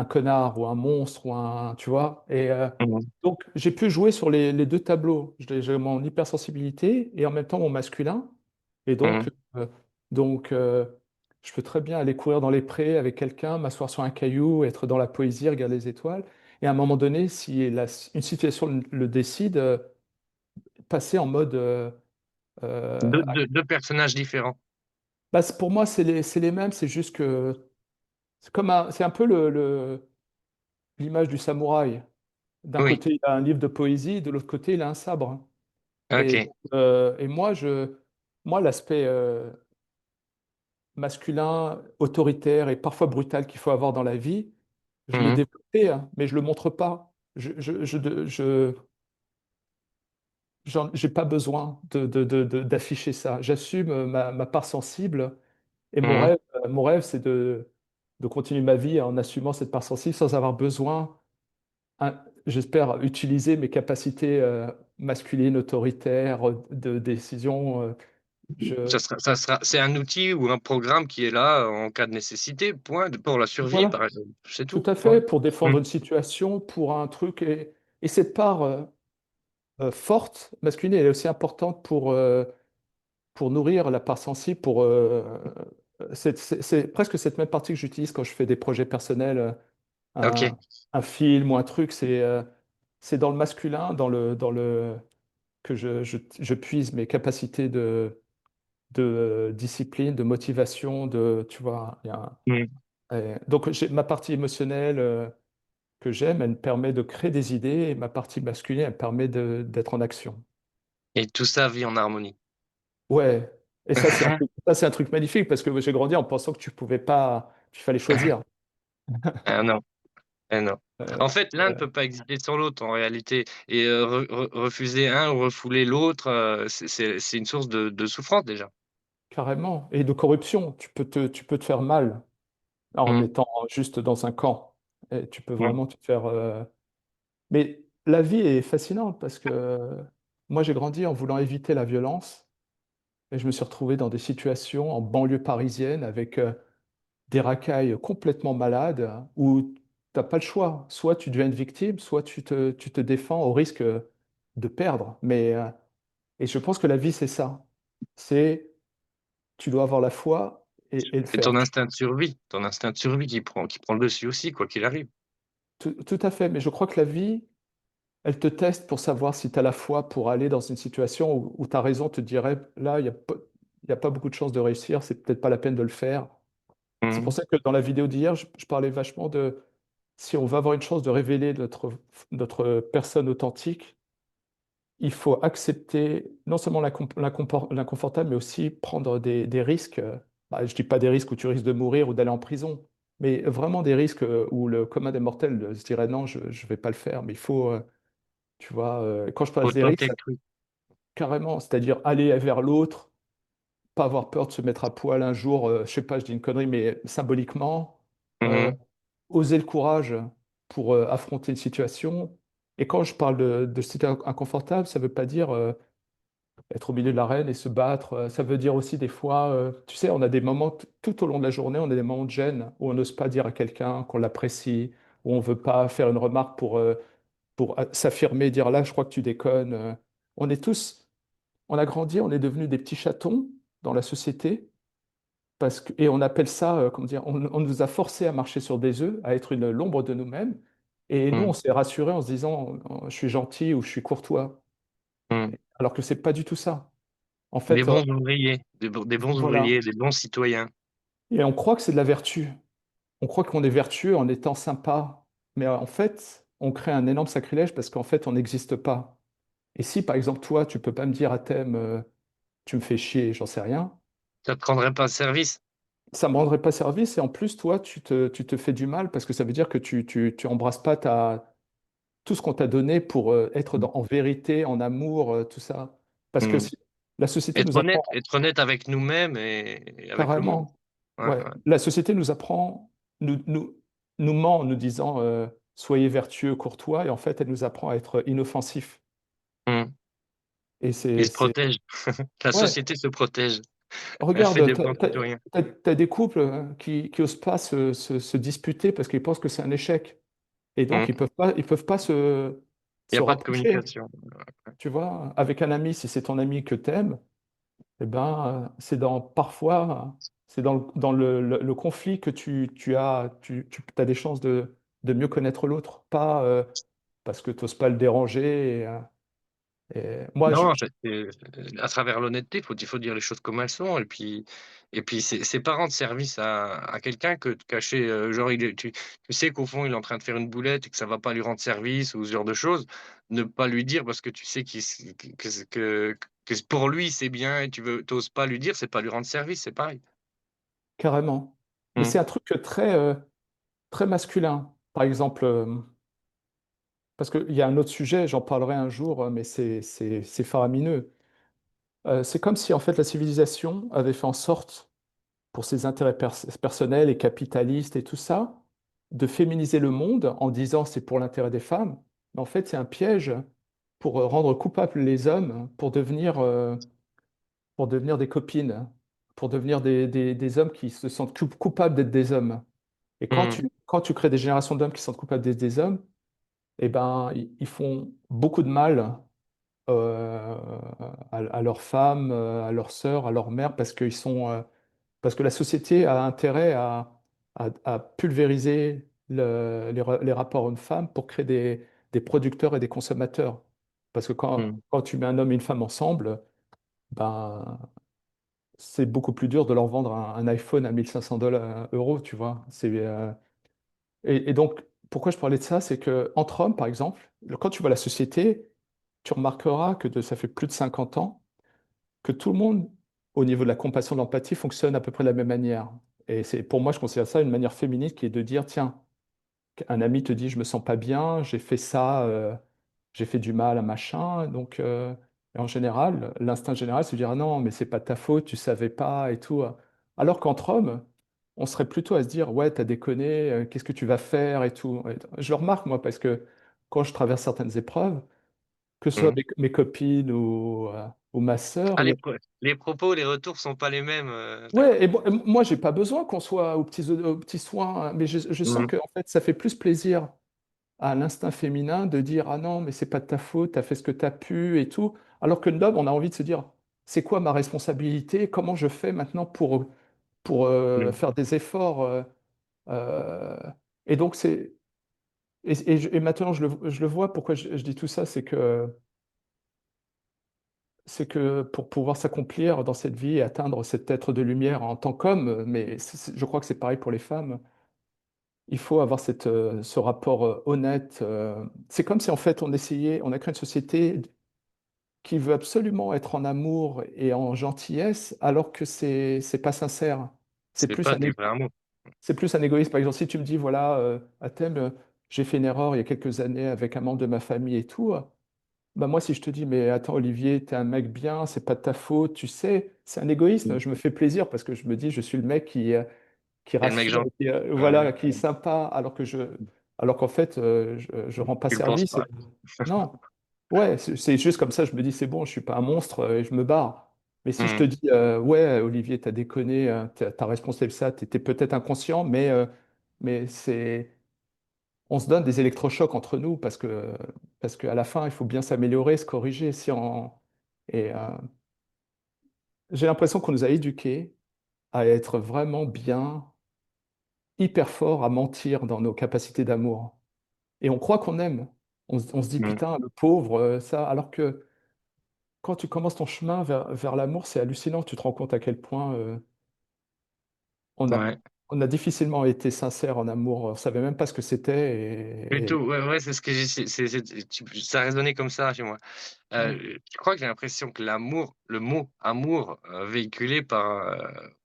connard ou un monstre ou un, tu vois. Et Mmh. donc, j'ai pu jouer sur les 2 tableaux. J'ai mon hypersensibilité et en même temps mon masculin. Et Mmh. euh, donc je peux très bien aller courir dans les prés avec quelqu'un, m'asseoir sur un caillou, être dans la poésie, regarder les étoiles. Et à un moment donné, si une situation le décide, passer en mode. 2 personnages différents. Bah, pour moi, c'est les mêmes, c'est juste que c'est un peu l'image du samouraï. D'un Oui, côté, il a un livre de poésie, de l'autre côté, il a un sabre. Et, OK. et moi, l'aspect masculin, autoritaire et parfois brutal qu'il faut avoir dans la vie, je l'ai Mmh mh. développé, hein, mais je le montre pas. J'ai pas besoin d'afficher ça. J'assume ma part sensible et Mmh. mon rêve, c'est de continuer ma vie en assumant cette part sensible sans avoir besoin j'espère utiliser mes capacités masculines, autoritaires, de décision. Je, C'est un outil ou un programme qui est là en cas de nécessité, point, pour la survie, voilà, par exemple. C'est tout tout, à point. fait, pour Mmh. défendre une situation, pour un truc. Et cette part forte, masculine, elle est aussi importante pour nourrir la part sensible, c'est presque cette même partie que j'utilise quand je fais des projets personnels, OK. un film ou un truc, c'est dans le masculin, que je puise mes capacités de discipline, de motivation, tu vois, Mmh. donc ma partie émotionnelle que j'aime, elle me permet de créer des idées, et ma partie masculine, elle me permet d'être en action. Et tout ça vit en harmonie. Ouais, et ça, c'est un truc magnifique parce que j'ai grandi en pensant que tu pouvais pas, qu'il fallait choisir. Ah non, ah non. Euh, En fait, l'un ne euh, peut pas exister sans l'autre en réalité et refuser un ou refouler l'autre, c'est une source de souffrance déjà. Carrément. Et de corruption, tu peux te faire mal en Mmh, étant juste dans un camp. Et tu peux mmh, vraiment te faire. Mais la vie est fascinante parce que moi, j'ai grandi en voulant éviter la violence et je me suis retrouvé dans des situations en banlieue parisienne avec des racailles complètement malades où tu n'as pas le choix. Soit tu deviens une victime, soit tu te défends au risque de perdre. Et je pense que la vie, c'est ça. C'est, tu dois avoir la foi et le et faire. ton instinct de survie qui prend le dessus aussi, quoi qu'il arrive. Tout à fait. Mais je crois que la vie, elle te teste pour savoir si tu as la foi pour aller dans une situation où tu as raison, te dirais, là, il y a pas beaucoup de chances de réussir, c'est peut-être pas la peine de le faire. C'est pour Mmh, ça que dans la vidéo d'hier, je parlais vachement de si on veut avoir une chance de révéler notre personne authentique, il faut accepter non seulement l'inconfortable, mais aussi prendre des risques. Bah, je dis pas des risques où tu risques de mourir ou d'aller en prison, mais vraiment des risques où le commun des mortels se dirait non, je ne vais pas le faire. Mais il faut, tu vois, quand je parle faut des risques, tenter le truc. carrément, c'est-à-dire aller vers l'autre, pas avoir peur de se mettre à poil un jour, je sais pas, je dis une connerie, mais symboliquement, euh, Mmh, oser le courage pour affronter une situation. Et quand je parle de situation inconfortable, ça veut pas dire être au milieu de l'arène et se battre. Ça veut dire aussi des fois, tu sais, on a des moments tout au long de la journée, on a des moments de gêne où on n'ose pas dire à quelqu'un qu'on l'apprécie, où on veut pas faire une remarque pour s'affirmer, dire là, je crois que tu déconnes. On est tous, on a grandi, on est devenus des petits chatons dans la société. Et on appelle ça, comment dire, on nous a forcés à marcher sur des œufs, à être l'ombre de nous-mêmes. Et nous, mmh, on s'est rassurés en se disant, je suis gentil ou je suis courtois. mmh. Alors que c'est pas du tout ça. En Des fait, bons ouvriers, des bons voilà. ouvriers, des bons citoyens. Et on croit que c'est de la vertu. On croit qu'on est vertueux en étant sympa. Mais en fait, on crée un énorme sacrilège parce qu'en fait, on n'existe pas. Et si, par exemple, toi, tu peux pas me dire à thème, tu me fais chier, j'en sais rien, Ça te rendrait pas service. ça me rendrait pas service. Et en plus, toi, tu te fais du mal parce que ça veut dire que tu embrasses pas tout ce qu'on t'a donné pour être Mmh, en vérité, en amour, tout ça. Parce que mmh. si, la société nous apprend Être honnête avec nous-mêmes et avec le monde. carrément, Ouais, ouais, ouais. la société nous apprend, nous ment en nous disant soyez vertueux, courtois, et en fait, elle nous apprend à être inoffensif. Mmh. Et Ils se protègent. La ouais, société se protège. Elle fait regarde, des bons citoyens. t'as des couples qui osent pas se disputer parce qu'ils pensent que c'est un échec. Et donc, ils Mmh. peuvent pas, ils peuvent pas se, Il y a se pas de rapprocher. communication. Tu vois, avec un ami, si c'est ton ami que t'aimes, eh ben, c'est dans le conflit que tu as des chances de mieux connaître l'autre, pas parce que tu n'oses pas le déranger. Et moi, Non, en fait, à travers l'honnêteté, il faut dire les choses comme elles sont et puis c'est pas rendre service à quelqu'un que de cacher, genre il est tu sais qu'au fond il est en train de faire une boulette et que ça va pas lui rendre service ou ce genre de choses. Ne pas lui dire parce que tu sais qu'il s que pour lui c'est bien et tu oses pas lui dire, c'est pas lui rendre service, c'est pareil. carrément. Mais Mmh, c'est un truc très, très masculin. Par exemple, parce qu'il y a un autre sujet, j'en parlerai un jour, mais c'est faramineux. C'est comme si en fait la civilisation avait fait en sorte, pour ses intérêts personnels et capitalistes et tout ça, de féminiser le monde en disant c'est pour l'intérêt des femmes, mais en fait c'est un piège pour rendre coupables les hommes pour devenir des copines, pour devenir des hommes qui se sentent coupables d'être des hommes. Et Mmh. quand tu crées des générations d'hommes qui se sentent coupables d'être des hommes, eh ben, ils font beaucoup de mal à leurs femmes, à leurs sœurs, à leurs mères, parce que la société a intérêt à pulvériser les rapports hommes-femmes pour créer des producteurs et des consommateurs. Parce que Mmh. quand tu mets un homme et une femme ensemble, ben, c'est beaucoup plus dur de leur vendre un iPhone à 1500 euros, tu vois. Et donc, pourquoi je parlais de ça, c'est que entre hommes, par exemple, quand tu vois la société, tu remarqueras que ça fait plus de 50 ans que tout le monde, au niveau de la compassion, de l'empathie, fonctionne à peu près de la même manière. Et pour moi, je considère ça une manière féministe qui est de dire, tiens, un ami te dit, je me sens pas bien, j'ai fait ça, j'ai fait du mal à machin. Donc, et en général, l'instinct général, c'est de dire, ah non, mais c'est pas de ta faute, tu savais pas et tout. Alors qu'entre hommes, on serait plutôt à se dire, ouais, t'as déconné, qu'est-ce que tu vas faire et tout. Et je le remarque, moi, parce que quand je traverse certaines épreuves, que ce soit Mmh. mes copines ou ma Ah sœur, les propos, les retours sont pas les mêmes, ouais, d'accord. et moi, j'ai pas besoin qu'on soit aux petits soins, hein, mais je sens Mmh. que en fait, ça fait plus plaisir à l'instinct féminin de dire ah non, mais c'est pas de ta faute, t'as fait ce que t'as pu et tout. Alors que l'homme, on a envie de se dire c'est quoi ma responsabilité, comment je fais maintenant pour Mmh. faire des efforts. Euh, et donc, et maintenant, je le vois, pourquoi je dis tout ça, c'est que pour pouvoir s'accomplir dans cette vie et atteindre cet être de lumière en tant qu'homme, mais je crois que c'est pareil pour les femmes, il faut avoir ce rapport honnête. C'est comme si en fait on a créé une société qui veut absolument être en amour et en gentillesse, alors que c'est pas sincère. C'est C'est plus pas un, du vrai amour. c'est plus un égoïsme. Par exemple, si tu me dis, voilà, Athème, j'ai fait une erreur il y a quelques années avec un membre de ma famille et tout, bah moi, si je te dis, mais attends, Olivier, t'es un mec bien, c'est pas de ta faute, tu sais, c'est un égoïsme. Mmh. Je me fais plaisir parce que je me dis, je suis le mec qui Tu le mec rassure, gentil, voilà, qui est sympa, alors qu'en fait, je rends pas tu le penses service. pas. Non, ouais, c'est juste comme ça, je me dis, c'est bon, je suis pas un monstre et je me barre. Mais si je te Mmh. dis, ouais, Olivier, t'as déconné, t'as responsable ça, t'étais peut-être inconscient, mais on se donne des électrochocs entre nous parce qu'à la fin, il faut bien s'améliorer, se corriger. Et j'ai l'impression qu'on nous a éduqués à être vraiment bien, hyper fort à mentir dans nos capacités d'amour. Et on croit qu'on aime. On se dit, Mmh. putain, le pauvre, ça. Alors que quand tu commences ton chemin vers l'amour, c'est hallucinant. Tu te rends compte à quel point on a, Ouais. on a difficilement été sincère en amour. On savait même pas ce que Du c'était. tout, ouais, ouais, c'est ce que j'ai c'est tu ça a résonné comme ça chez moi. Ouais, Je crois que j'ai l'impression que l'amour, le mot amour, véhiculé par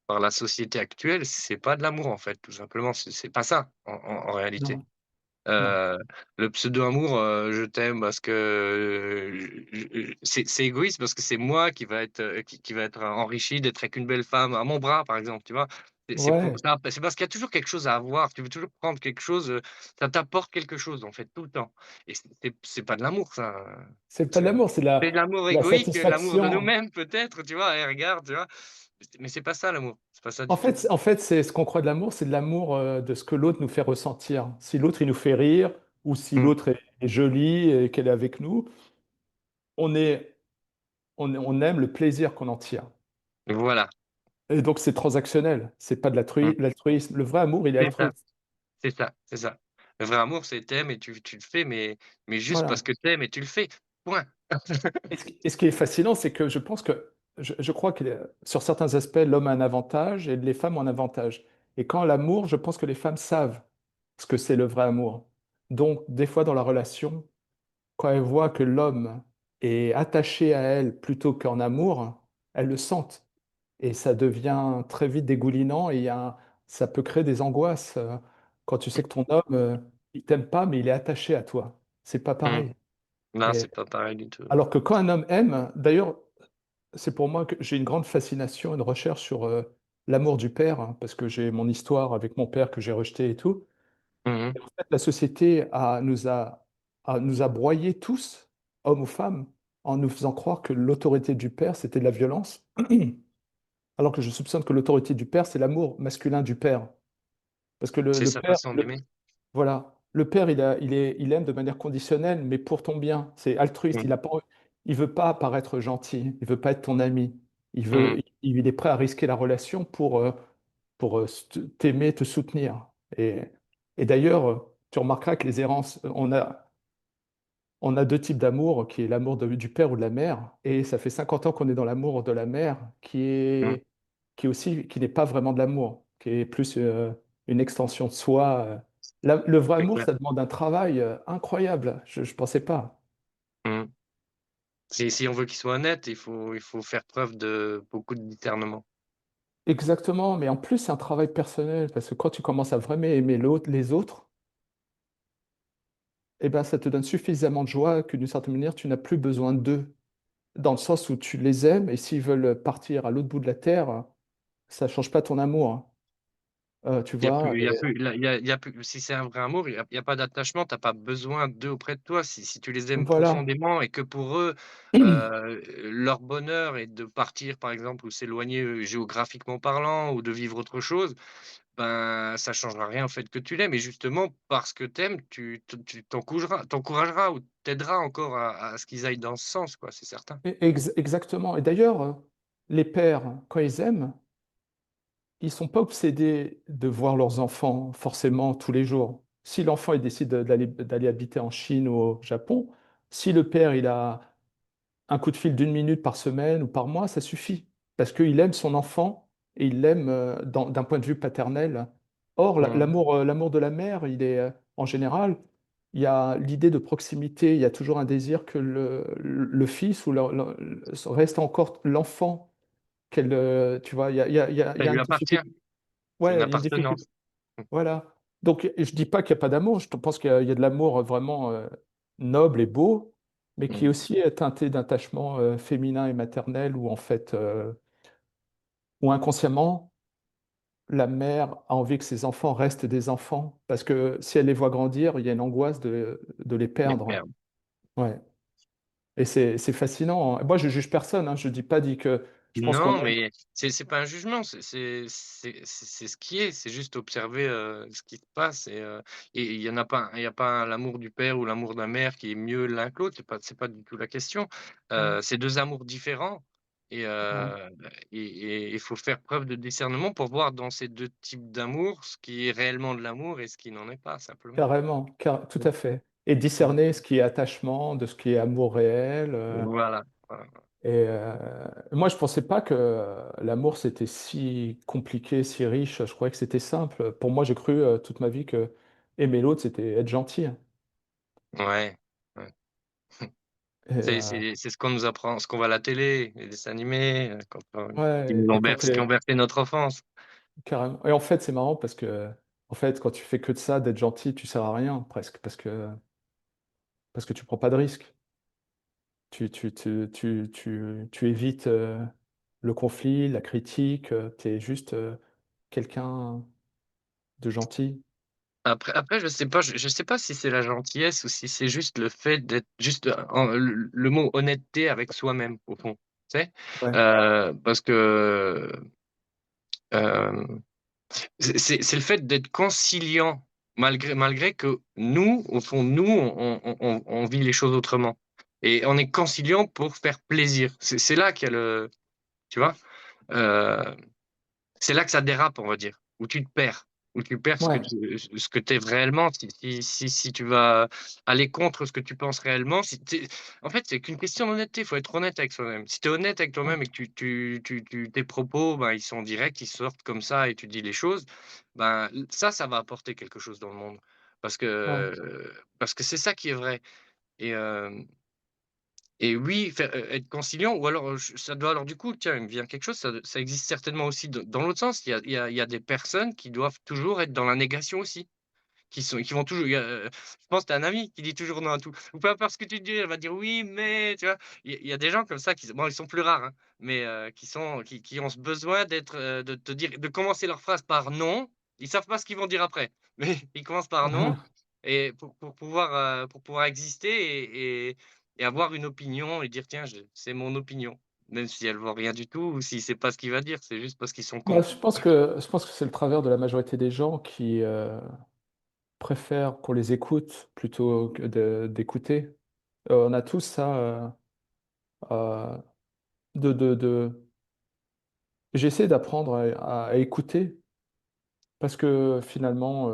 la société actuelle, c'est pas de l'amour, en fait, tout simplement. C'est pas ça, en réalité. non, non. Heu, le pseudo-amour, je t'aime parce que, c'est égoïste parce que c'est moi qui va être, qui va être enrichi d'être avec une belle femme à mon bras, par exemple, tu vois? C'est pour Ouais, ça, c'est parce qu'il y a toujours quelque chose à avoir. Tu veux toujours prendre quelque chose, ça t'apporte quelque chose, en fait, tout le temps et c'est pas de l'amour ça, c'est pas de c'est l'amour, c'est c'est de l'amour la égoïque, l'amour de satisfaction. nous-mêmes peut-être, tu vois? Et regarde, tu vois? Mais c'est pas ça l'amour, c'est pas ça En du tout. fait, c'est ce qu'on croit de l'amour, c'est de l'amour de ce que l'autre nous fait ressentir. Si l'autre, il nous fait rire, ou si Mmh. l'autre est joli et qu'elle est avec nous, on est, on aime le plaisir qu'on en tire. Voilà. Et donc, c'est transactionnel. C'est pas de Mmh. l'altruisme. Le vrai amour, il est C'est ça. altruiste. C'est ça, c'est ça. Le vrai amour, c'est tu et tu le fais, mais juste parce Voilà. que tu et tu le fais. Point. Et ce qui est fascinant, c'est que je pense que, je crois que sur certains aspects, l'homme a un avantage et les femmes ont un avantage. Et quand l'amour, je pense que les femmes savent ce que c'est le vrai amour. Donc, des fois, dans la relation, quand elles voient que l'homme est attaché à elles plutôt qu'en amour, elles le sentent. Et ça devient très vite dégoulinant et ça peut créer des angoisses quand tu sais que ton homme, il t'aime pas, mais il est attaché à toi. C'est pas Mmh. pareil. Non, Et, c'est pas pareil du tout. alors que quand un homme aime, d'ailleurs, c'est pour moi que j'ai une grande fascination, une recherche sur l'amour du père, hein, parce que j'ai mon histoire avec mon père que j'ai rejeté et tout. Mmh mh. Et en fait, la société nous a broyés tous, hommes ou femmes, en nous faisant croire que l'autorité du père, c'était de la violence, alors que je soupçonne que l'autorité du père, c'est l'amour masculin du père. Parce que C'est le sa père façon d'aimer. voilà, le père, il aime de manière conditionnelle, mais pour ton bien. C'est altruiste, Mmh. il veut pas paraître gentil, il veut pas être ton ami. Mmh. Il est prêt à risquer la relation pour, t'aimer, te soutenir et d'ailleurs, tu remarqueras que les errances on a 2 types d'amour, qui est l'amour de du père ou de la mère et ça fait 50 ans qu'on est dans l'amour de la mère Mmh. qui n'est pas vraiment de l'amour, qui est plus, une extension de soi, le vrai C'est amour, clair. ça demande un travail, incroyable. Je pensais pas. Mmh. Si on veut qu'il soit honnête, il faut faire preuve de beaucoup de discernement. Exactement, mais en plus, c'est un travail personnel parce que quand tu commences à vraiment aimer les autres et ben, ça te donne suffisamment de joie que d'une certaine manière, tu n'as plus besoin d'eux. Dans le sens où tu les aimes et s'ils veulent partir à l'autre bout de la terre, ça change pas ton amour, hein. Tu vois? Il y a plus là, il y a plus si c'est un vrai amour, il y a pas d'attachement, tu as pas besoin d'eux auprès de toi. Si tu les aimes Voilà. profondément et que pour eux, leur bonheur est de partir, par exemple, ou s'éloigner, géographiquement parlant ou de vivre autre chose, ben, ça changera rien au fait que tu l'aimes et justement parce que tu aimes, tu t'encourageras ou t'aideras encore à ce qu'ils aillent dans ce sens, quoi, c'est certain. Exactement et d'ailleurs, les pères, quand ils aiment, ils sont pas obsédés de voir leurs enfants forcément tous les jours. Si l'enfant, il décide d'aller habiter en Chine ou au Japon, si le père, il a un coup de fil d'une minute par semaine ou par mois, ça suffit. Parce qu'il aime son enfant et il l'aime, d'un point de vue paternel. Or, Mmh. l'amour de la mère, il est, en général, il y a l'idée de proximité, il y a toujours un désir que le fils ou reste encore l'enfant tu vois? Il Ça y a lui une appartient, difficulté c'est une ouais, il y a une difficulté appartenance. Mmh. voilà. Donc je dis pas qu'il y a pas d'amour, je pense qu'il y a de l'amour vraiment, noble et beau, mais qui est Mmh. aussi, teinté d'attachement, féminin et maternel où en fait, où inconsciemment, la mère a envie que ses enfants restent des enfants. Parce que si elle les voit grandir, il y a une angoisse de les Les perdre. pères. Ouais et c'est fascinant, hein. Moi je juge personne, hein, je dis pas dit que je pense qu'on Non, aime mais c'est pas un jugement, c'est ce qui est, c'est juste observer, ce qui se passe et il y a pas l'amour du père ou l'amour de la mère qui est mieux l'un que l'autre, c'est pas du tout la question. ouais, C'est 2 amours différents et carrément. il faut faire preuve de discernement pour voir dans ces 2 types d'amour ce qui est réellement de l'amour et ce qui n'en est pas simplement. Carrément, tout Mmh. à fait et Mmh. discerner ce qui est attachement de ce qui est amour réel, Voilà, voilà. et moi je pensais pas que l'amour c'était si compliqué, si riche, je croyais que c'était simple. Pour moi, j'ai cru, toute ma vie que aimer l'autre, c'était être gentil Ouais, ouais. et C'est ce qu'on nous apprend, ce qu'on voit à la télé, les dessins animés, quand ouais et qui ont bercé notre enfance. carrément et en fait, c'est marrant parce que en fait, quand tu fais que de ça, d'être gentil, tu sers à rien presque parce que tu prends pas de risques. Tu évites, le conflit, la critique, tu es juste, quelqu'un de gentil. Après je sais pas si c'est la gentillesse ou si c'est juste le fait d'être juste, en le mot honnêteté avec soi-même au fond, tu sais? Ouais, Parce que, hem, c'est le fait d'être conciliant malgré que nous, au fond, nous, on vit les choses autrement et on est conciliant pour faire plaisir. C'est là qu'il y a le tu vois? Heu C'est là que ça dérape, on va dire, où tu te perds, où tu perds ouais, ce que tu es réellement. Si tu vas aller contre ce que tu penses réellement, si tu es en fait, c'est qu'une question d'honnêteté, il faut être honnête avec soi-même. Si tu es honnête avec ouais, toi-même et que tes propos, ben, ils sont directs, ils sortent comme ça et tu dis les choses, ben, ça va apporter quelque chose dans le monde. Parce ouais, que parce que c'est ça qui est vrai et et oui, faire, être conciliant ou alors, ça doit alors du coup, tiens, il me vient quelque chose, ça existe certainement aussi dans l'autre sens. Il y a des personnes qui doivent toujours être dans la négation aussi, qui vont toujours je pense que tu as un ami qui dit toujours non à tout ou peu importe ce que tu dis, elle va dire: «Oui, mais» tu vois? Il y a des gens comme ça qui bon, ils sont plus rares, hein, mais qui ont ce besoin d'être, de te dire de commencer leur phrase par «non» Ils savent pas ce qu'ils vont dire après, mais ils commencent par non et pour pouvoir exister et avoir une opinion et dire: «Tiens, je c'est mon opinion», même si elle vaut rien du tout ou si c'est pas ce qu'il va dire, c'est juste parce qu'ils sont Bah, cons. je pense que c'est le travers de la majorité des gens qui, préfèrent qu'on les écoute plutôt que d'écouter. On a tous ça, de j'essaie d'apprendre à écouter parce que finalement,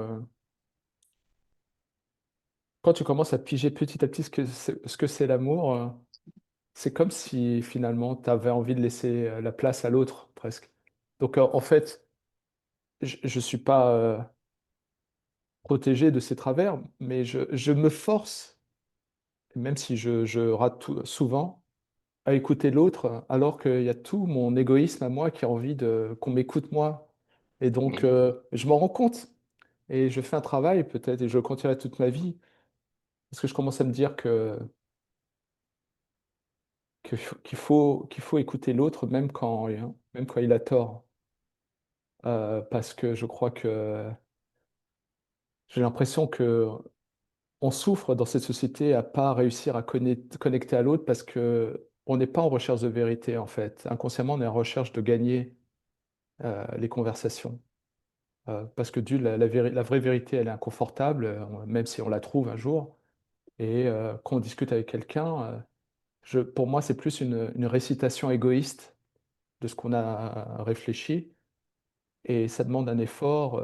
quand tu commences à piger petit à petit ce que c'est l'amour, c'est comme si finalement tu avais envie de laisser, la place à l'autre presque. Donc, en fait, je suis pas, protégé de ces travers, mais je me force, même si je rate tout souvent, à écouter l'autre, alors qu'il y a tout mon égoïsme à moi qui a envie de qu'on m'écoute moi et donc, Mmh. je m'en rends compte et je fais un travail peut-être et je le continuerai toute ma vie parce que je commence à me dire qu'il faut écouter l'autre même quand il a tort, parce que je crois que j'ai l'impression qu'on souffre dans cette société à pas réussir à connecter à l'autre parce qu'on n'est pas en recherche de vérité, en fait. Inconsciemment, on est en recherche de gagner, les conversations, parce que la vraie vérité, elle est inconfortable, même si on la trouve un jour et quand on discute avec quelqu'un, pour moi, c'est plus une récitation égoïste de ce qu'on a réfléchi et ça demande un effort,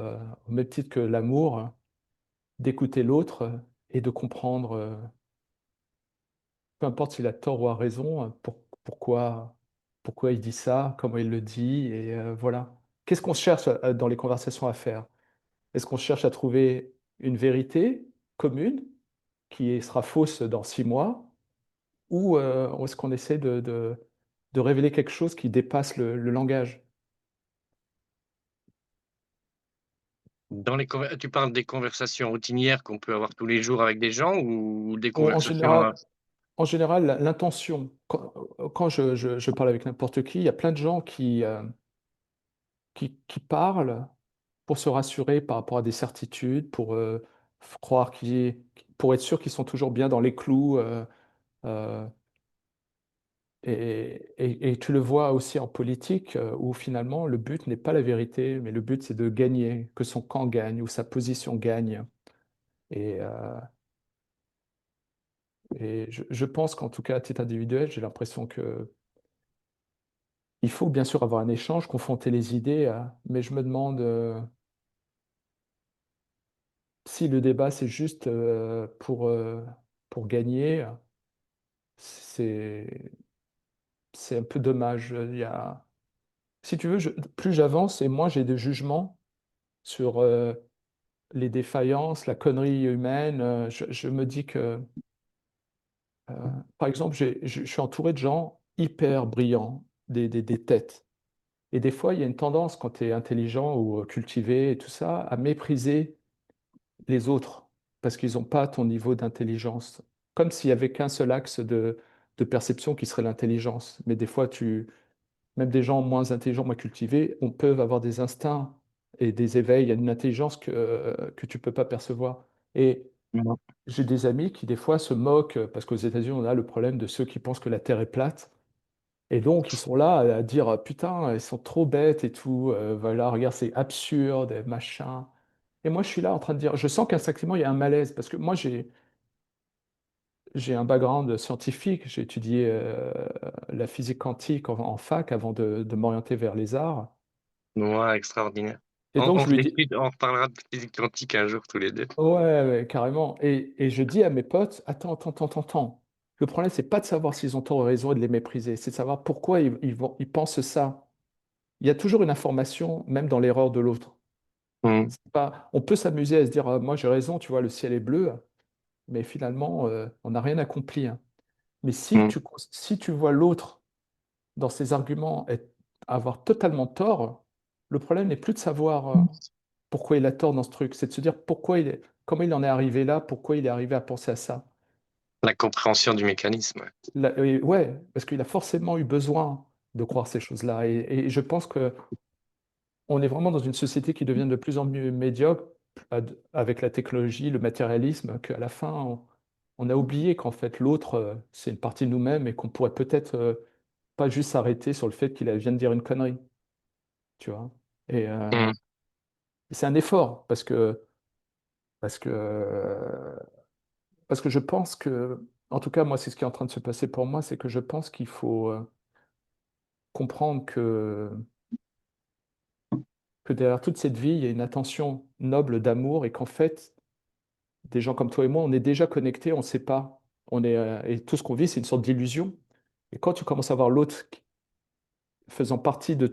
au même titre que l'amour, d'écouter l'autre, et de comprendre, peu importe s'il a tort ou a raison, pourquoi il dit ça, comment il le dit et voilà. Qu'est-ce qu'on cherche, dans les conversations à faire? Est-ce qu'on cherche à trouver une vérité commune sera fausse dans 6 mois ou est-ce qu'on essaie de révéler quelque chose qui dépasse le langage? Dans les tu parles des conversations routinières qu'on peut avoir tous les jours avec des gens ou des En conversations, général En général, l'intention, quand je parle avec n'importe qui, il y a plein de gens qui parlent pour se rassurer par rapport à des certitudes, pour, croire pour être sûr qu'ils sont toujours bien dans les clous, heu et tu le vois aussi en politique, où finalement le but n'est pas la vérité, mais le but c'est de gagner, que son camp gagne ou sa position gagne et je pense qu'en tout cas à titre individuel, j'ai l'impression que il faut bien sûr avoir un échange, confronter les idées, mais je me demande, si le débat c'est juste, pour gagner, c'est c'est un peu dommage. Il y a Si tu veux, plus j'avance et moins j'ai de jugement sur, les défaillances, la connerie humaine, je me dis que, heu, par exemple, je suis entouré de gens hyper brillants, des têtes et des fois, il y a une tendance quand tu es intelligent ou, cultivé et tout ça, à mépriser les autres, parce qu'ils ont pas ton niveau d'intelligence. Comme s'il y avait qu'un seul axe de perception qui serait l'intelligence. Mais des fois, même des gens moins intelligents, moins cultivés, peuvent avoir des instincts et des éveils à une intelligence que tu peux pas percevoir. Et mmh, j'ai des amis qui, des fois, se moquent, parce qu'aux États-Unis, on a le problème de ceux qui pensent que la terre est plate et donc ils sont là à dire: «Putain, ils sont trop bêtes et tout, voilà, regarde, c'est absurde et machin». Et moi, je suis là en train de dire je sens qu'instinctivement, il y a un malaise parce que moi, j'ai un background scientifique. J'ai étudié, la physique quantique en fac avant de m'orienter vers les arts ouais, extraordinaire. et donc je lui dis On reparlera de physique quantique un jour tous les 2. ouais, ouais, carrément et je dis à mes potes: «Attends, attends, attends, attends, attends. Le problème, c'est pas de savoir s'ils ont tort ou raison et de les mépriser, c'est de savoir pourquoi ils pensent ça». Il y a toujours une information, même dans l'erreur de l'autre. Mmh, C'est pas On peut s'amuser à se dire: «Moi j'ai raison, tu vois, le ciel est bleu», mais finalement, on n'a rien accompli, hein. Mais mmh. si tu vois l'autre dans ses arguments avoir totalement tort, le problème n'est plus de savoir, pourquoi il a tort dans ce truc, c'est de se dire comment il en est arrivé là, pourquoi il est arrivé à penser à ça. La compréhension du mécanisme, ouais. Ouais, parce qu'il a forcément eu besoin de croire ces choses-là et je pense que on est vraiment dans une société qui devient de plus en plus médiocre avec la technologie, le matérialisme, qu'à la fin, on a oublié qu'en fait, l'autre, c'est une partie de nous-mêmes et qu'on pourrait peut-être pas juste s'arrêter sur le fait qu'il vient de dire une connerie, tu vois. Et Mmh. c'est un effort parce que, parce que je pense que, en tout cas, moi, c'est ce qui est en train de se passer pour moi, c'est que je pense qu'il faut comprendre que derrière toute cette vie, il y a une intention noble d'amour et qu'en fait, des gens comme toi et moi, on est déjà connectés, on ne sait pas. Et tout ce qu'on vit, c'est une sorte d'illusion. Et quand tu commences à voir l'autre faisant partie de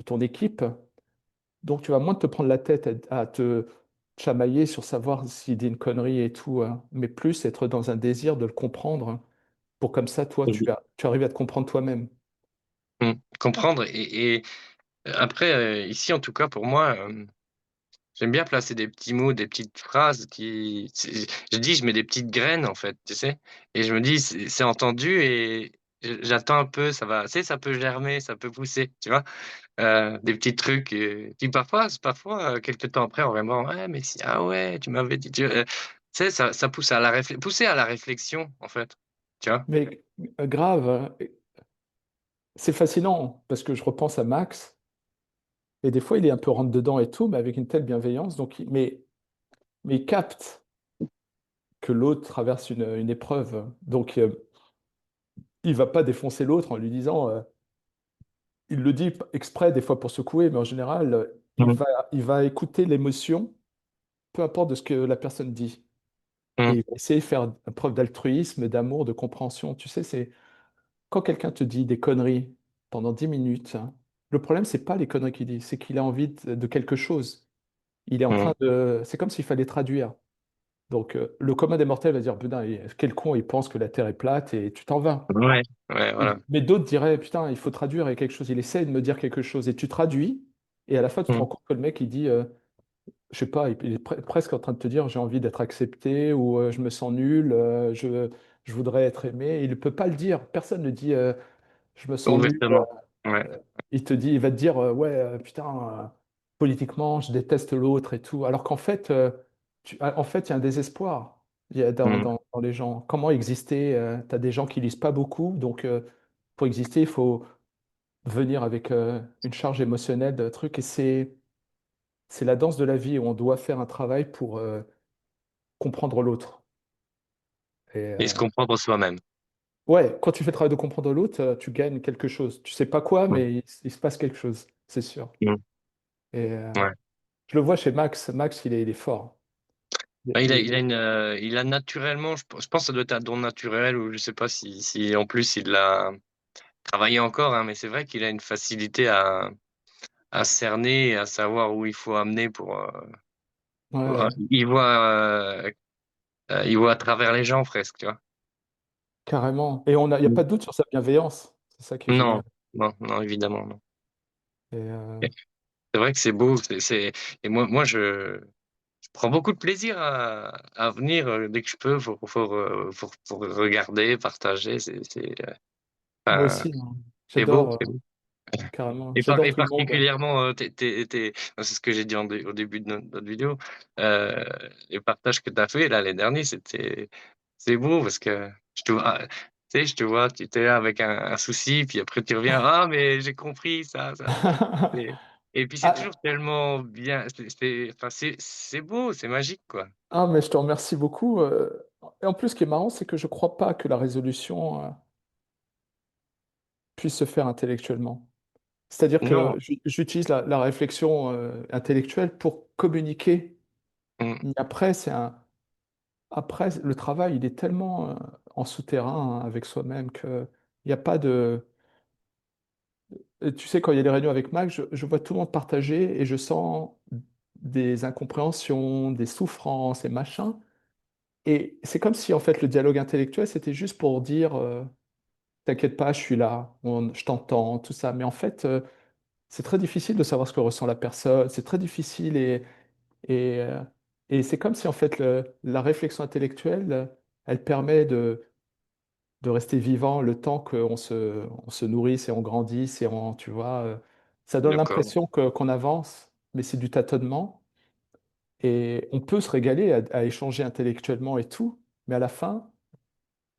ton équipe, donc tu vas moins te prendre la tête à te chamailler sur savoir s'il dit une connerie et tout, hein, mais plus être dans un désir de le comprendre, hein, pour comme ça, toi, tu arrives à te comprendre toi-même. Mmh. Comprendre et après, ici, en tout cas, pour moi, j'aime bien placer des petits mots, des petites phrases qui je dis: «Je mets des petites graines», en fait, tu sais? Et je me dis: «C'est entendu» et j'attends un peu, ça va tu sais, ça peut germer, ça peut pousser, tu vois? Des petits trucs, puis parfois, quelque temps après, on va me voir: «Ouais, mais si ah ouais, tu m'avais dit», tu sais, ça pousse à la pousser à la réflexion, en fait, tu vois? Mais grave, hein, c'est fascinant parce que je repense à Max et des fois, il est un peu rentre-dedans et tout, mais avec une telle bienveillance. Mais il capte que l'autre traverse une épreuve. Donc, il va pas défoncer l'autre en lui disant, il le dit exprès des fois pour secouer, mais en général, Mmh. il va écouter l'émotion, peu importe de ce que la personne dit. Et Mmh. il va essayer de faire preuve d'altruisme, d'amour, de compréhension. Tu sais, c'est quand quelqu'un te dit des conneries pendant 10 minutes, hein, le problème, c'est pas les conneries qu'il dit, c'est qu'il a envie de quelque chose. Il est en Mmh. train de. C'est comme s'il fallait traduire. Donc, le commun des mortels va dire, putain, quel con, il pense que la Terre est plate et tu t'en vas. Ouais, ouais, voilà. Mais d'autres diraient, putain, il faut traduire avec quelque chose. Il essaie de me dire quelque chose. Et tu traduis, et à la fin, tu te rends Mmh. compte que le mec, il dit, je sais pas, il est presque en train de te dire, j'ai envie d'être accepté, ou je me sens nul, je voudrais être aimé. Et il ne peut pas le dire. Personne ne dit, je me sens nul. Ouvertement. Ouais. Il va te dire, ouais, putain, politiquement, je déteste l'autre et tout. Alors qu'en fait, en fait, il y a un désespoir Mmh. dans les gens. Comment exister? Tu as des gens qui lisent pas beaucoup, donc pour exister, il faut venir avec une charge émotionnelle de trucs. Et c'est la danse de la vie où on doit faire un travail pour comprendre l'autre. Et Et se comprendre soi-même. ouais, quand tu fais le travail de comprendre l'autre, tu gagnes quelque chose. Tu sais pas quoi, Mmh. mais il se passe quelque chose, c'est sûr. Mmh. Et Ouais. je le vois chez Max. Max, il est fort. Bah, Il il a est- une, il a naturellement, je pense que ça doit être un don naturel ou je sais pas si en plus il l'a travaillé encore, hein, mais c'est vrai qu'il a une facilité à cerner et à savoir où il faut amener pour, Ouais, il voit à travers les gens presque, tu vois? carrément. Et il n'y a Mmh. pas de doute sur sa bienveillance. C'est ça qui est Non, génial. non, non, évidemment, non. Et, Et c'est vrai que c'est beau, c'est et moi je prends beaucoup de plaisir à venir, dès que je peux pour regarder, partager, moi enfin, aussi, hein. c'est beau, J'adore, c'est beau. carrément. Et J'adore tout le monde. particulièrement, c'est ce que j'ai dit au début de notre vidéo, heu, les partages que tu as fait là, les derniers, c'est beau parce que je te vois, tu sais, je te vois, tu étais là avec un souci, puis après tu reviens: «Ah mais j'ai compris ça» et puis c'est toujours Ah, tellement bien, enfin c'est beau, c'est magique quoi. ah, mais je te remercie beaucoup. Et en plus, ce qui est marrant, c'est que je ne crois pas que la résolution puisse se faire intellectuellement. C'est-à-dire Non, que j'utilise la réflexion intellectuelle pour communiquer. mmh, Mais après, le travail, il est tellement en souterrain, hein, avec soi-même qu'il n'y a pas de. Et tu sais, quand il y a des réunions avec Mac, je vois tout le monde partager et je sens des incompréhensions, des souffrances et machin. Et c'est comme si, en fait, le dialogue intellectuel, c'était juste pour dire t'inquiète pas, je suis là, je t'entends, tout ça. Mais en fait, c'est très difficile de savoir ce que ressent la personne. C'est très difficile et, euh, et c'est comme si, en fait, la réflexion intellectuelle, elle permet de rester vivant le temps qu'on on se nourrisse et on grandisse et tu vois. Ça donne d'accord. l'impression qu'on avance, mais c'est du tâtonnement. Et on peut se régaler à échanger intellectuellement et tout, mais à la fin,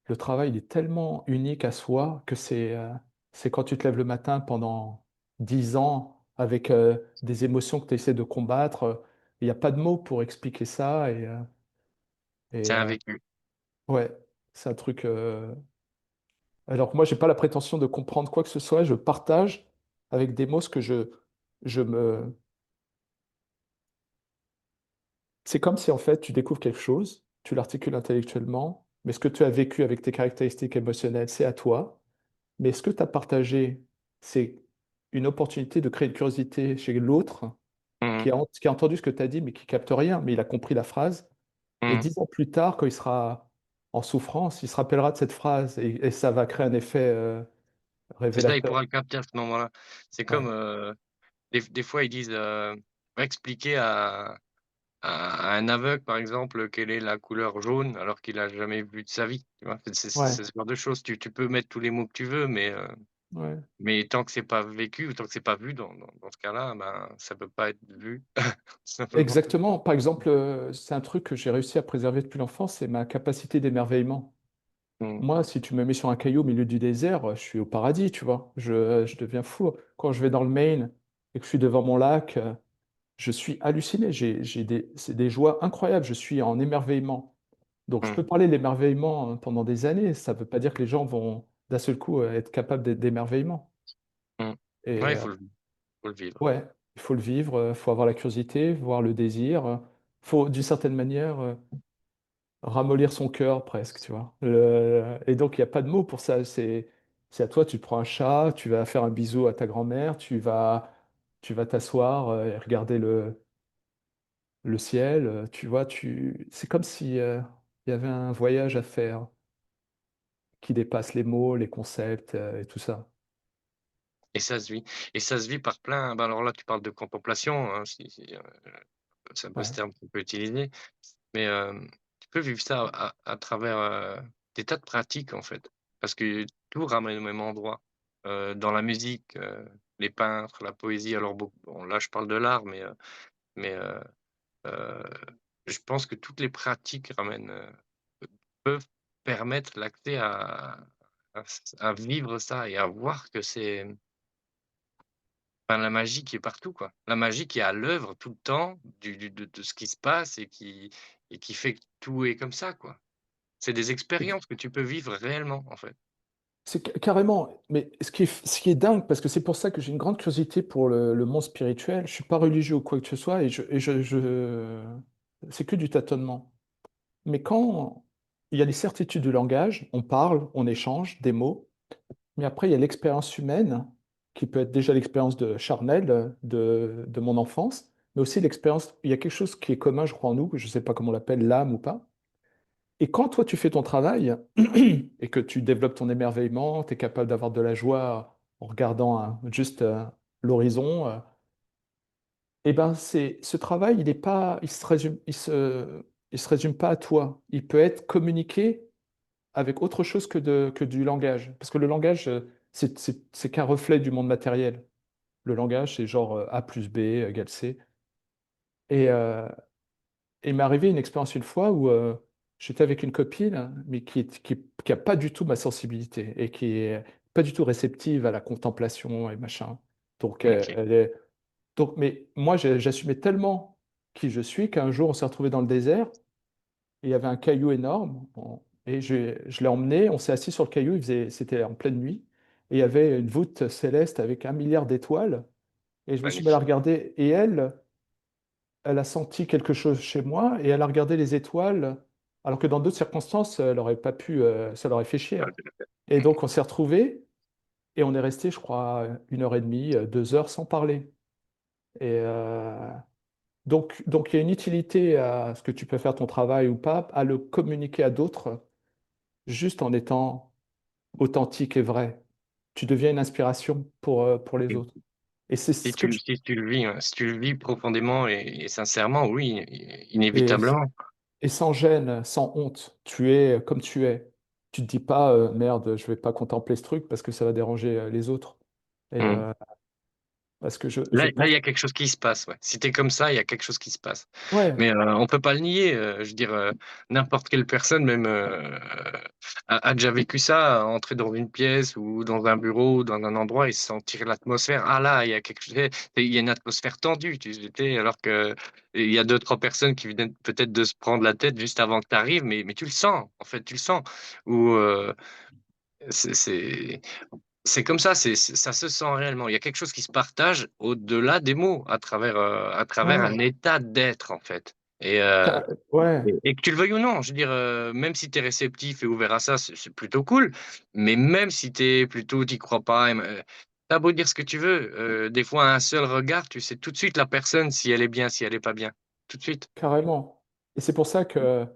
le travail il est tellement unique à soi que c'est quand tu te lèves le matin pendant 10 ans avec des émotions que tu essaies de combattre. Il n'y a pas de mots pour expliquer ça. Et, C'est un euh, vécu. ouais, c'est un truc. Alors que moi, j'ai pas la prétention de comprendre quoi que ce soit. Je partage avec des mots ce que je me. C'est comme si en fait tu découvres quelque chose, tu l'articules intellectuellement, mais ce que tu as vécu avec tes caractéristiques émotionnelles, c'est à toi. Mais ce que tu as partagé, c'est une opportunité de créer une curiosité chez l'autre Mmh. qui a entendu ce que tu as dit, mais qui capte rien, mais il a compris la phrase. Et Mmh. 10 ans plus tard, quand il sera en souffrance, il se rappellera de cette phrase et ça va créer un effet C'est ça, il révélateur. pourra le capter à ce moment-là. C'est comme, Ouais, des fois ils disent, expliquer à un aveugle, par exemple, quelle est la couleur jaune alors qu'il a jamais vu de sa vie, tu vois? ouais, C'est ce genre de choses. Tu peux mettre tous les mots que tu veux, ouais. mais tant que c'est pas vécu ou tant que c'est pas vu dans ce cas-là, ben, ça peut pas être vu, tout simplement. Exactement. Par exemple, c'est un truc que j'ai réussi à préserver depuis l'enfance, c'est ma capacité d'émerveillement. Mmh. Moi, si tu me mets sur un caillou au milieu du désert, je suis au paradis, tu vois. Je deviens fou. Quand je vais dans le Maine et que je suis devant mon lac, je suis halluciné. C'est des joies incroyables. Je suis en émerveillement. Donc, je Mmh. peux parler de l'émerveillement pendant des années. Ça ne veut pas dire que les gens vont d'un seul coup être capables d'émerveillement. Mmh. Et Ouais, faut le vivre. ouais, il faut le vivre, il faut avoir la curiosité, voir le désir. Il faut, d'une certaine manière, ramollir son cœur presque, tu vois. Et donc, il n'y a pas de mots pour ça. C'est à toi, tu prends un chat, tu vas faire un bisou à ta grand-mère, tu vas t'asseoir et regarder le ciel. Tu vois, c'est comme si, il y avait un voyage à faire qui dépasse les mots, les concepts et tout ça. Et ça se vit et ça se vit par plein bah, alors là, tu parles de contemplation, hein, c'est un peu ce Ouais, terme qu'on peut utiliser, mais tu peux vivre ça à travers, des tas de pratiques, en fait. Parce que tout ramène au même endroit. Dans la musique, les peintres, la poésie, alors bon, là, je parle de l'art, mais heu, je pense que toutes les pratiques ramènent, peuvent permettre l'accès à vivre ça et à voir que c'est enfin, la magie qui est partout, quoi. La magie qui est à l'œuvre tout le temps de ce qui se passe et qui fait que tout est comme ça, quoi. C'est des Ex- expériences que tu peux vivre réellement, en fait. c'est carrément. Mais ce qui est dingue, parce que c'est pour ça que j'ai une grande curiosité pour le monde spirituel. Je suis pas religieux ou quoi que ce soit, c'est que du tâtonnement. Mais quand il y a les certitudes du langage, on parle, on échange des mots, mais après il y a l'expérience humaine, qui peut être déjà l'expérience de charnelle de mon enfance, mais aussi l'expérience, il y a quelque chose qui est commun, je crois, en nous, que je ne sais pas comment on l'appelle, l'âme ou pas. Et quand toi tu fais ton travail et que tu développes ton émerveillement, tu es capable d'avoir de la joie en regardant juste l'horizon, eh ben ce travail, il est pas, il se résume pas à toi. Il peut être communiqué avec autre chose que du langage. Parce que le langage, c'est qu'un reflet du monde matériel. Le langage, c'est genre A plus B égale C. Et, il m'est arrivé une expérience une fois où j'étais avec une copine, mais qui a pas du tout ma sensibilité et qui est pas du tout réceptive à la contemplation et machin. Donc, OK. mais moi, j'assumais tellement qui je suis qu'un jour, on s'est retrouvé dans le désert et il y avait un caillou énorme. Et je l'ai emmené, on s'est assis sur le caillou, c'était en pleine nuit, et il y avait une voûte céleste avec 1 milliard d'étoiles. Et je me suis mis à la Magnifique. regarder, et elle a senti quelque chose chez moi, et elle a regardé les étoiles, alors que dans d'autres circonstances, elle aurait pas pu, ça l'aurait fait chier. Ouais, tout à fait. Et Mmh. donc, on s'est retrouvés, et on est resté, je crois, 1 heure et demie, 2 heures sans parler. Et donc, il y a une utilité à ce que tu peux faire ton travail ou pas, à le communiquer à d'autres, juste en étant authentique et vrai. Tu deviens une inspiration pour les Mmh. autres. Et c'est ce que je... Si tu le vis, si tu le vis profondément et sincèrement, oui, Et, inévitablement. et sans gêne, sans honte, tu es comme tu es. Tu te dis pas, merde, je vais pas contempler ce truc parce que ça va déranger les autres. Et, Mmh. Parce que je Là, pense, il y a quelque chose qui se passe, ouais. Si tu es comme ça, il y a quelque chose qui se passe. ouais, Mais, on peut pas le nier, je veux dire, n'importe quelle personne, même, a déjà vécu ça, entrer dans une pièce ou dans un bureau, dans un endroit et sentir l'atmosphère. Ah là, il y a quelque chose, il y a une atmosphère tendue, tu sais? Alors qu'il y a 2-3 personnes qui viennent peut-être de se prendre la tête juste avant que tu arrives, mais tu le sens, en fait, tu le sens. Ou, c'est c'est comme ça, ça se sent réellement. Il y a quelque chose qui se partage au-delà des mots, à travers un ouais, état d'être, en fait. Et ouais, que tu le veuilles ou non, je veux dire, même si tu es réceptif et ouvert à ça, c'est plutôt cool. Mais même si tu es plutôt tu crois pas, tu beau dire ce que tu veux, des fois, un seul regard, tu sais tout de suite la personne si elle est bien, si elle est pas bien. Tout de suite. carrément. Et c'est pour ça que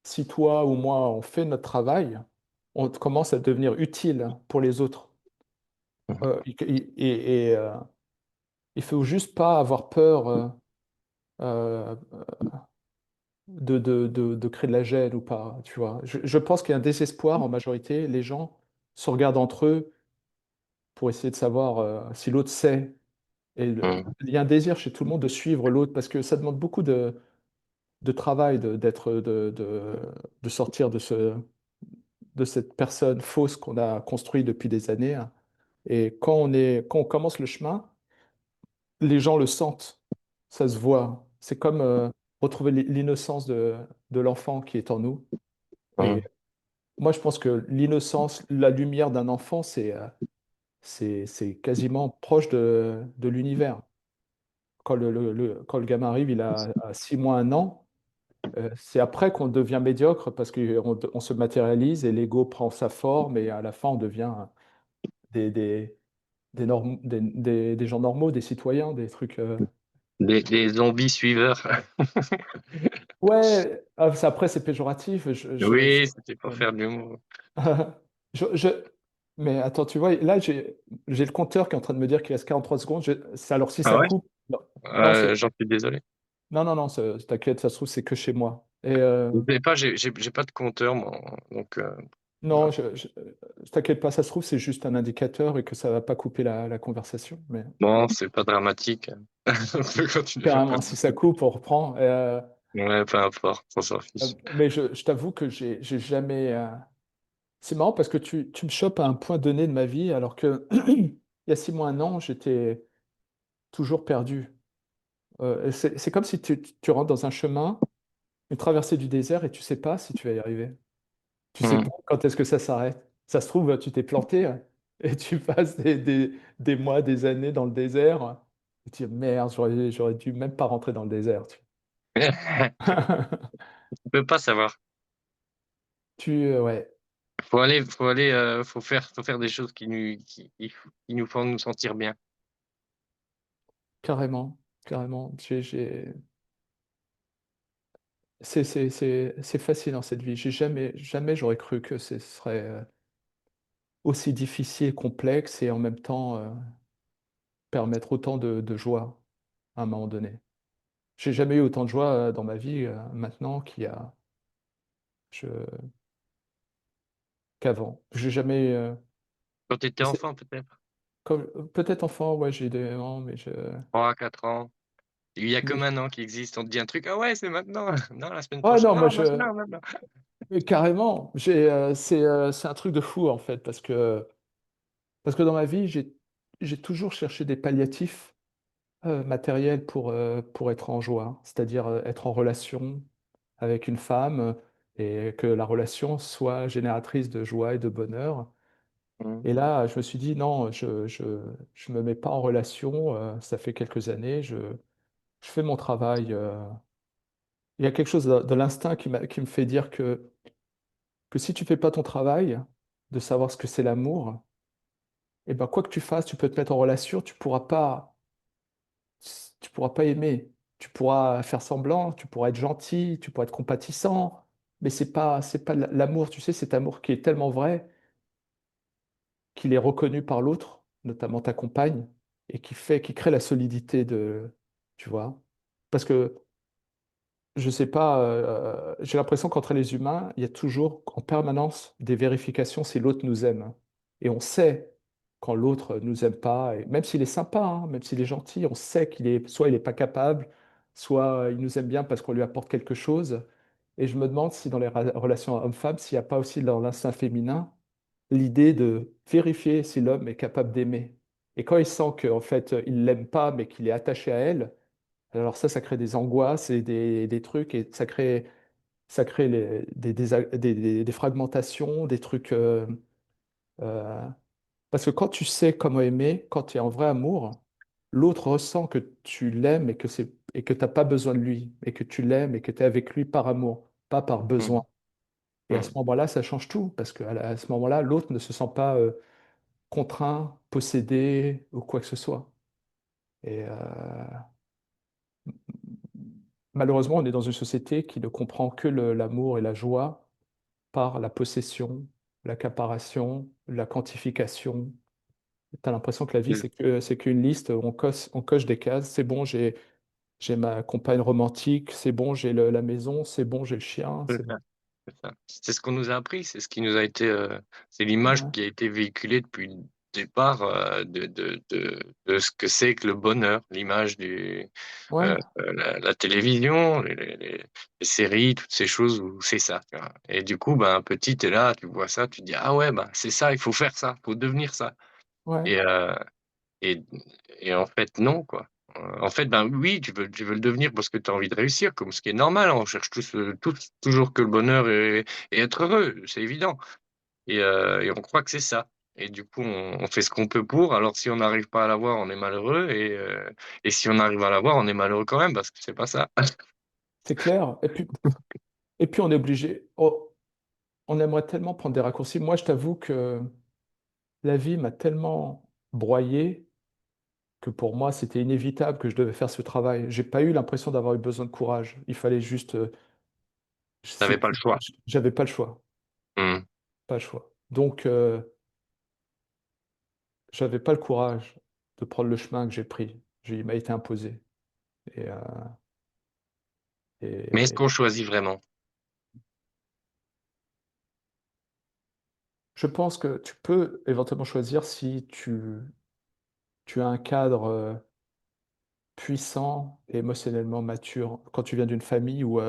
si toi ou moi, on fait notre travail, on commence à devenir utile pour les autres. Mmh Il faut juste pas avoir peur euh, de créer de la gêne ou pas, tu vois. Je pense qu'il y a un désespoir en majorité. Les gens se regardent entre eux pour essayer de savoir si l'autre sait. Et mh. il y a un désir chez tout le monde de suivre l'autre parce que ça demande beaucoup de travail de sortir de cette personne fausse qu'on a construite depuis des années, hein. Et quand on commence le chemin, les gens le sentent, ça se voit. C'est comme retrouver l'innocence de l'enfant qui est en nous. Et Mmh. moi, je pense que l'innocence, la lumière d'un enfant, c'est quasiment proche de l'univers. Quand le gamin arrive, il a à 6 mois, 1 an, c'est après qu'on devient médiocre parce qu'on se matérialise et l'ego prend sa forme et à la fin, on devient des, des, des gens normaux, des citoyens, des trucs. Des zombies suiveurs. Ouais, après, c'est péjoratif. Oui, c'était pour faire de l'humour. je- je- Mais attends, tu vois, là, j'ai le compteur qui est en train de me dire qu'il reste 43 secondes. Alors, si Ah ça ouais? coupe, non, non, J'en suis désolé. non, non, non, t'inquiète, ça se trouve, c'est que chez moi. Et Je sais pas, j'ai pas de compteur moi, donc non, voilà. t'inquiète pas, ça se trouve, c'est juste un indicateur et que ça va pas couper la conversation. Mais Bon, c'est pas dramatique. On peut continuer après. carrément, si ça coupe, on reprend. Ouais, peu importe, on s'en fiche. Mais je t'avoue que j'ai jamais. C'est marrant parce que tu me chopes à un point donné de ma vie, alors que il y a 6 mois, 1 an, j'étais toujours perdu. C'est comme si tu rentres dans un chemin, une traversée du désert, et tu sais pas si tu vas y arriver. Tu sais Mmh. pas quand est-ce que ça s'arrête. Ça se trouve, tu t'es planté et tu passes des mois, des années dans le désert. Et tu dis, merde, j'aurais dû même pas rentrer dans le désert. Tu peux pas savoir. Ouais, Faut faire des choses qui nous font nous sentir bien. carrément, carrément. C'est fascinant cette vie. Jamais j'aurais cru que ce serait aussi difficile, complexe et en même temps permettre autant de joie à un moment donné. J'ai jamais eu autant de joie dans ma vie maintenant je- qu'avant. J'ai jamais. Quand tu étais C'est- enfant peut-être? Peut-être enfant, ouais, j'ai des. Non, mais 3 4 ans? Il y a que mais- maintenant qui existe. On te dit un truc: «Ah ouais, c'est maintenant». Non, la semaine Oh prochaine. non, moi Non, je. maintenant, maintenant. Mais carrément. C'est un truc de fou en fait parce que dans ma vie j'ai toujours cherché des palliatifs matériels pour être en joie, c'est-à-dire être en relation avec une femme et que la relation soit génératrice de joie et de bonheur. Mmh. Et là, je me suis dit, non, je me mets pas en relation, ça fait quelques années, je fais mon travail. Il y a quelque chose de l'instinct qui me fait dire que si tu fais pas ton travail, de savoir ce que c'est l'amour, et ben quoi que tu fasses, tu peux te mettre en relation, tu pourras pas aimer. Tu pourras faire semblant, tu pourras être gentil, tu pourras être compatissant, mais c'est pas l'amour, tu sais, cet amour qui est tellement vrai qu'il est reconnu par l'autre, notamment ta compagne, et qui crée la solidité tu vois. Parce que, je sais pas, j'ai l'impression qu'entre les humains, il y a toujours en permanence des vérifications si l'autre nous aime. Et on sait. quand l'autre nous aime pas, et même s'il est sympa, hein, même s'il est gentil, on sait qu'il est, soit il n'est pas capable, soit il nous aime bien parce qu'on lui apporte quelque chose. Et je me demande si dans les relations hommes-femmes, s'il n'y a pas aussi dans l'instinct féminin l'idée de vérifier si l'homme est capable d'aimer. Et quand il sent qu'en fait, il l'aime pas, mais qu'il est attaché à elle, alors ça crée des angoisses et des trucs, et ça crée des fragmentations, des trucs. Euh, Parce que quand tu sais comment aimer, quand tu es en vrai amour, l'autre ressent que tu l'aimes et que tu n'as pas besoin de lui, et que tu l'aimes et que tu es avec lui par amour, pas par besoin. Mmh. Et à ce Mmh. moment-là, ça change tout, parce qu'à ce moment-là, l'autre ne se sent pas contraint, possédé ou quoi que ce soit. Et malheureusement, on est dans une société qui ne comprend que l'amour et la joie par la possession, l'accaparation, la quantification. Tu as l'impression que la vie, Mmh. c'est qu'une liste, on coche des cases. C'est bon, j'ai ma compagne romantique, c'est bon, j'ai la maison, c'est bon, j'ai le chien, C'est c'est bon. ça, c'est ça. C'est ce qu'on nous a appris, c'est ce qui nous a été, c'est l'image Ouais, qui a été véhiculée depuis le départ, de ce que c'est que le bonheur, l'image du, ouais, la télévision, les séries, toutes ces choses où c'est ça, tu vois? Et du coup, ben, petit, tu es là, tu vois ça, tu te dis: «Ah ouais, ben, c'est ça, il faut faire ça, il faut devenir ça» ouais, et et en fait, non, quoi. En fait, ben, oui, tu veux le devenir parce que tu as envie de réussir, comme ce qui est normal, hein. On cherche tous toujours que le bonheur et être heureux, c'est évident et on croit que c'est ça et du coup, on fait ce qu'on peut pour. Alors si on n'arrive pas à l'avoir, on est malheureux et si on arrive à l'avoir, on est malheureux quand même parce que c'est pas ça. c'est clair. Et puis on est obligé. Oh, on aimerait tellement prendre des raccourcis. Moi, je t'avoue que la vie m'a tellement broyé que pour moi, c'était inévitable que je devais faire ce travail. J'ai pas eu l'impression d'avoir eu besoin de courage. Il fallait juste. Tu avais pas le choix. J'avais pas le choix. Mmh. Pas le choix. Donc, j'avais pas le courage de prendre le chemin que j'ai pris. Il m'a été imposé. Et, Mais est-ce et qu'on choisit vraiment? je pense que tu peux éventuellement choisir si tu as un cadre puissant et émotionnellement mature. Quand tu viens d'une famille où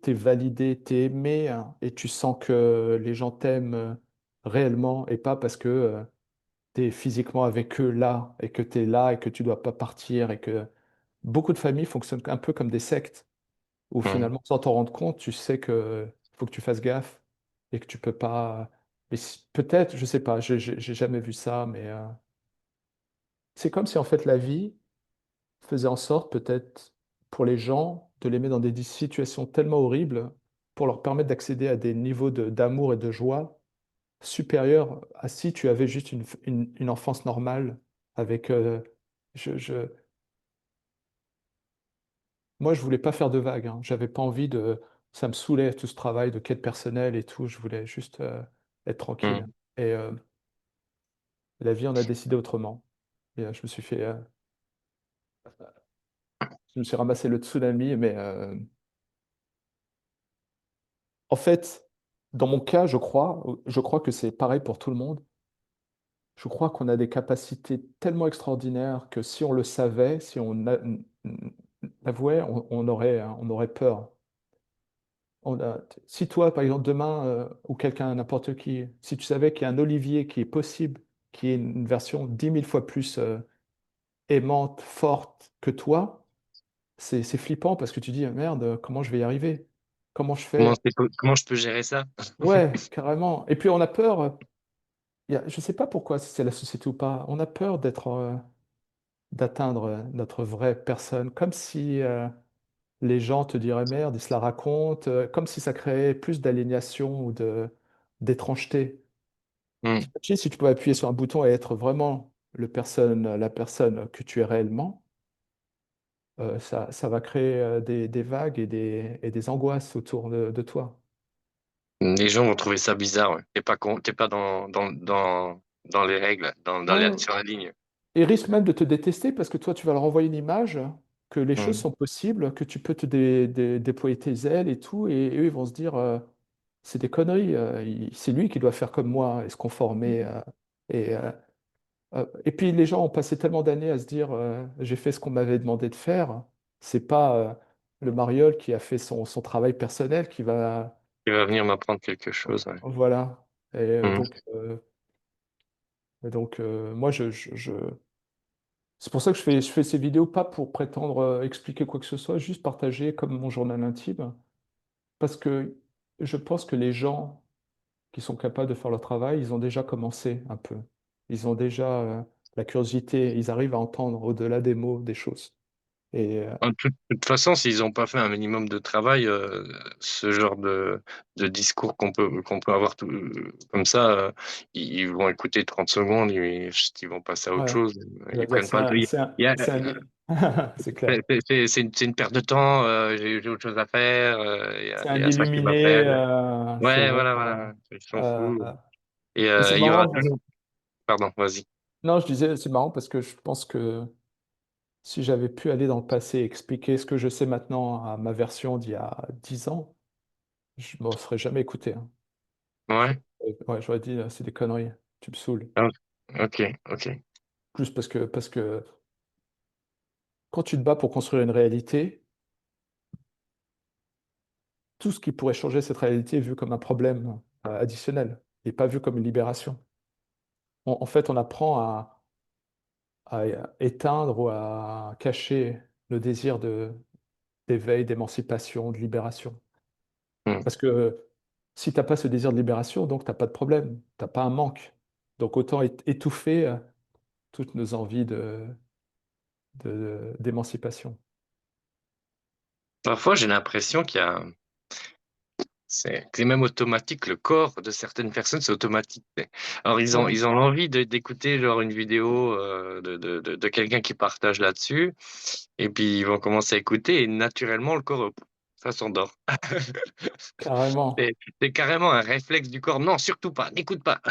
tu es validé, tu es aimé, hein, et tu sens que les gens t'aiment réellement et pas parce que tu es physiquement avec eux là et que tu es là et que tu dois pas partir et que beaucoup de familles fonctionnent un peu comme des sectes où Mmh. finalement, sans t'en rendre compte, tu sais que faut que tu fasses gaffe et que tu peux pas. Mais peut-être, je sais pas, j'ai jamais vu ça, mais c'est comme si en fait la vie faisait en sorte peut-être pour les gens de les mettre dans des situations tellement horribles pour leur permettre d'accéder à des niveaux d'amour et de joie supérieurs à si tu avais juste une enfance normale avec. Je, je- Moi, je voulais pas faire de vagues, hein. J'avais pas envie de. Ça me saoulait tout ce travail de quête personnelle et tout. Je voulais juste être tranquille. Mmh. Et la vie en a décidé autrement. Et je me suis ramassé le tsunami, mais en fait, dans mon cas, je crois que c'est pareil pour tout le monde. Je crois qu'on a des capacités tellement extraordinaires que si on le savait, si l'avouait, on aurait peur. Si toi, par exemple, demain, ou quelqu'un, n'importe qui, si tu savais qu'il y a un Olivier qui est possible, qui est une version 10 000 fois plus aimante, forte que toi, c'est flippant parce que tu dis, merde, comment je vais y arriver? Comment je fais? Comment je peux gérer ça? Ouais, carrément. Et puis on a peur, je ne sais pas pourquoi, si c'est la société ou pas, on a peur d'atteindre notre vraie personne, comme si les gens te diraient merde, ils se la racontent, comme si ça créait plus d'aliénation ou d'étrangeté. Mmh. Imagine si tu pouvais appuyer sur un bouton et être vraiment la personne que tu es réellement, ça va créer des vagues et des angoisses autour de toi. Les gens vont trouver ça bizarre, ouais. Tu es pas dans les règles, dans la Ouais, sur la ligne. et risque même de te détester parce que toi, tu vas leur envoyer une image que les choses Mmh. sont possibles, que tu peux déployer tes ailes et tout, et eux, ils vont se dire, c'est des conneries, c'est lui qui doit faire comme moi et se conformer. Et puis les gens ont passé tellement d'années à se dire j'ai fait ce qu'on m'avait demandé de faire. C'est pas le mariole qui a fait son travail personnel qui va. Il va venir m'apprendre quelque chose, ouais. Voilà. Et Mmh. moi, c'est pour ça que je fais ces vidéos, pas pour prétendre expliquer quoi que ce soit, juste partager comme mon journal intime. Parce que je pense que les gens qui sont capables de faire leur travail, ils ont déjà commencé un peu. Ils ont déjà la curiosité, ils arrivent à entendre au-delà des mots des choses. Et En toute façon, s'ils ont pas fait un minimum de travail, ce genre de discours qu'on peut avoir tout comme ça, ils vont écouter 30 secondes et chut, ils vont passer à autre ouais, chose. il va Ils dire prennent pas le temps. Il y a c'est clair. c'est une perte de temps, j'ai autre chose à faire, C'est il un y a ça qui illuminé, m'appelle. c'est Ouais, bon. voilà, voilà, ils s'en Euh, foutent et mais c'est il y aura marrant toujours pardon, vas-y. non, je disais, c'est marrant parce que je pense que si j'avais pu aller dans le passé et expliquer ce que je sais maintenant à ma version d'il y a 10 ans, je ne me serais jamais écouté, hein. Ouais? Ouais, j'aurais dit, c'est des conneries, tu me saoules. Ah, OK, OK. Juste parce que quand tu te bats pour construire une réalité, tout ce qui pourrait changer cette réalité est vu comme un problème additionnel et pas vu comme une libération. En fait, on apprend à éteindre ou à cacher le désir d'éveil, d'émancipation, de libération. Mmh. Parce que si tu as pas ce désir de libération, donc tu as pas de problème, tu as pas un manque. Donc autant étouffer toutes nos envies d'émancipation. Parfois, j'ai l'impression c'est même automatique. Le corps de certaines personnes, c'est automatique. Alors Ouais, ils ont l'envie d'écouter genre une vidéo, de quelqu'un qui partage là-dessus et puis ils vont commencer à écouter et naturellement le corps, ça s'endort. carrément, C'est carrément un réflexe du corps: «Non, surtout pas, n'écoute pas».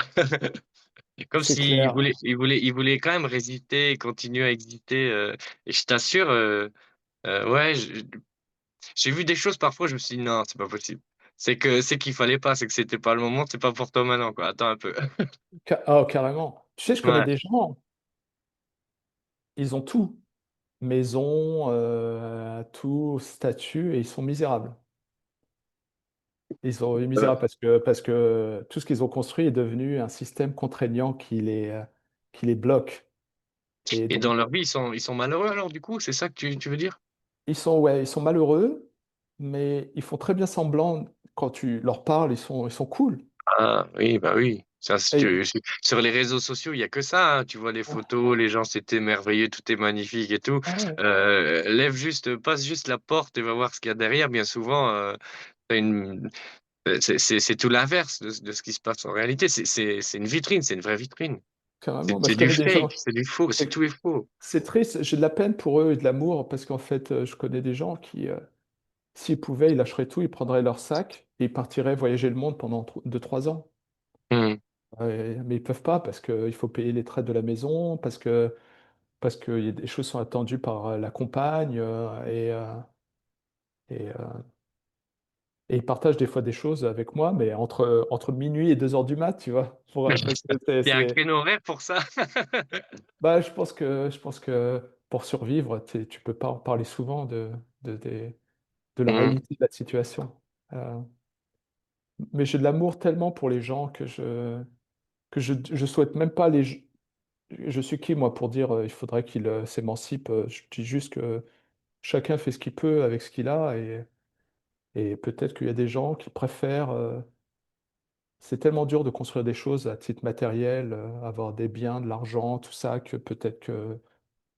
Comme c'est s'il clair. voulait quand même résister et continuer à exister, et je t'assure, ouais, j'ai vu des choses parfois, je me suis dit: «Non, c'est pas possible». C'est qu'il fallait pas, c'est que c'était pas le moment, c'est pas pour toi maintenant, quoi. Attends un peu. Oh, carrément. Tu sais, je connais Ouais. des gens, ils ont tout, maison, tout, statut, et ils sont misérables. Ils sont misérables parce que tout ce qu'ils ont construit est devenu un système contraignant qui les bloque. Et Et donc, dans leur vie, ils sont malheureux alors du coup, c'est ça que tu veux dire? ouais, ils sont malheureux, mais ils font très bien semblant quand tu leur parles, ils sont cool. Ah oui, bah oui. Ça, si Et tu su sur les réseaux sociaux, il y a que ça, hein. Tu vois les ouais, photos, les gens, c'est merveilleux, tout est magnifique et tout. ah ouais, Lève juste passe juste la porte et va voir ce qu'il y a derrière. Bien souvent, tu une c'est tout l'inverse de ce qui se passe en réalité. C'est une vitrine, c'est une vraie vitrine. carrément. Bah, C'est je du connais des fake, gens, c'est du faux, c'est c'est tout est faux. c'est triste, j'ai de la peine pour eux et de l'amour parce qu'en fait, je connais des gens qui, s'ils pouvaient, ils lâcheraient tout, ils prendraient leur sac et ils partiraient voyager le monde pendant 2-3 ans. Mmh, Mais ils peuvent pas parce qu'il faut payer les traites de la maison, parce que y a des choses sont attendues par, la compagne, et et ils partagent des fois des choses avec moi, mais entre minuit et 2 heures du mat, tu vois? Parce que il y a un créneau horaire pour ça? bah, je pense que pour survivre, tu peux pas en parler souvent de des de la Mmh, réalité de la situation. Heu, mais j'ai de l'amour tellement pour les gens que je souhaite même pas les je suis qui moi pour dire, il faudrait qu'ils, s'émancipent, je dis juste que chacun fait ce qu'il peut avec ce qu'il a, et peut-être qu'il y a des gens qui préfèrent, c'est tellement dur de construire des choses à titre matériel, avoir des biens, de l'argent, tout ça, que peut-être que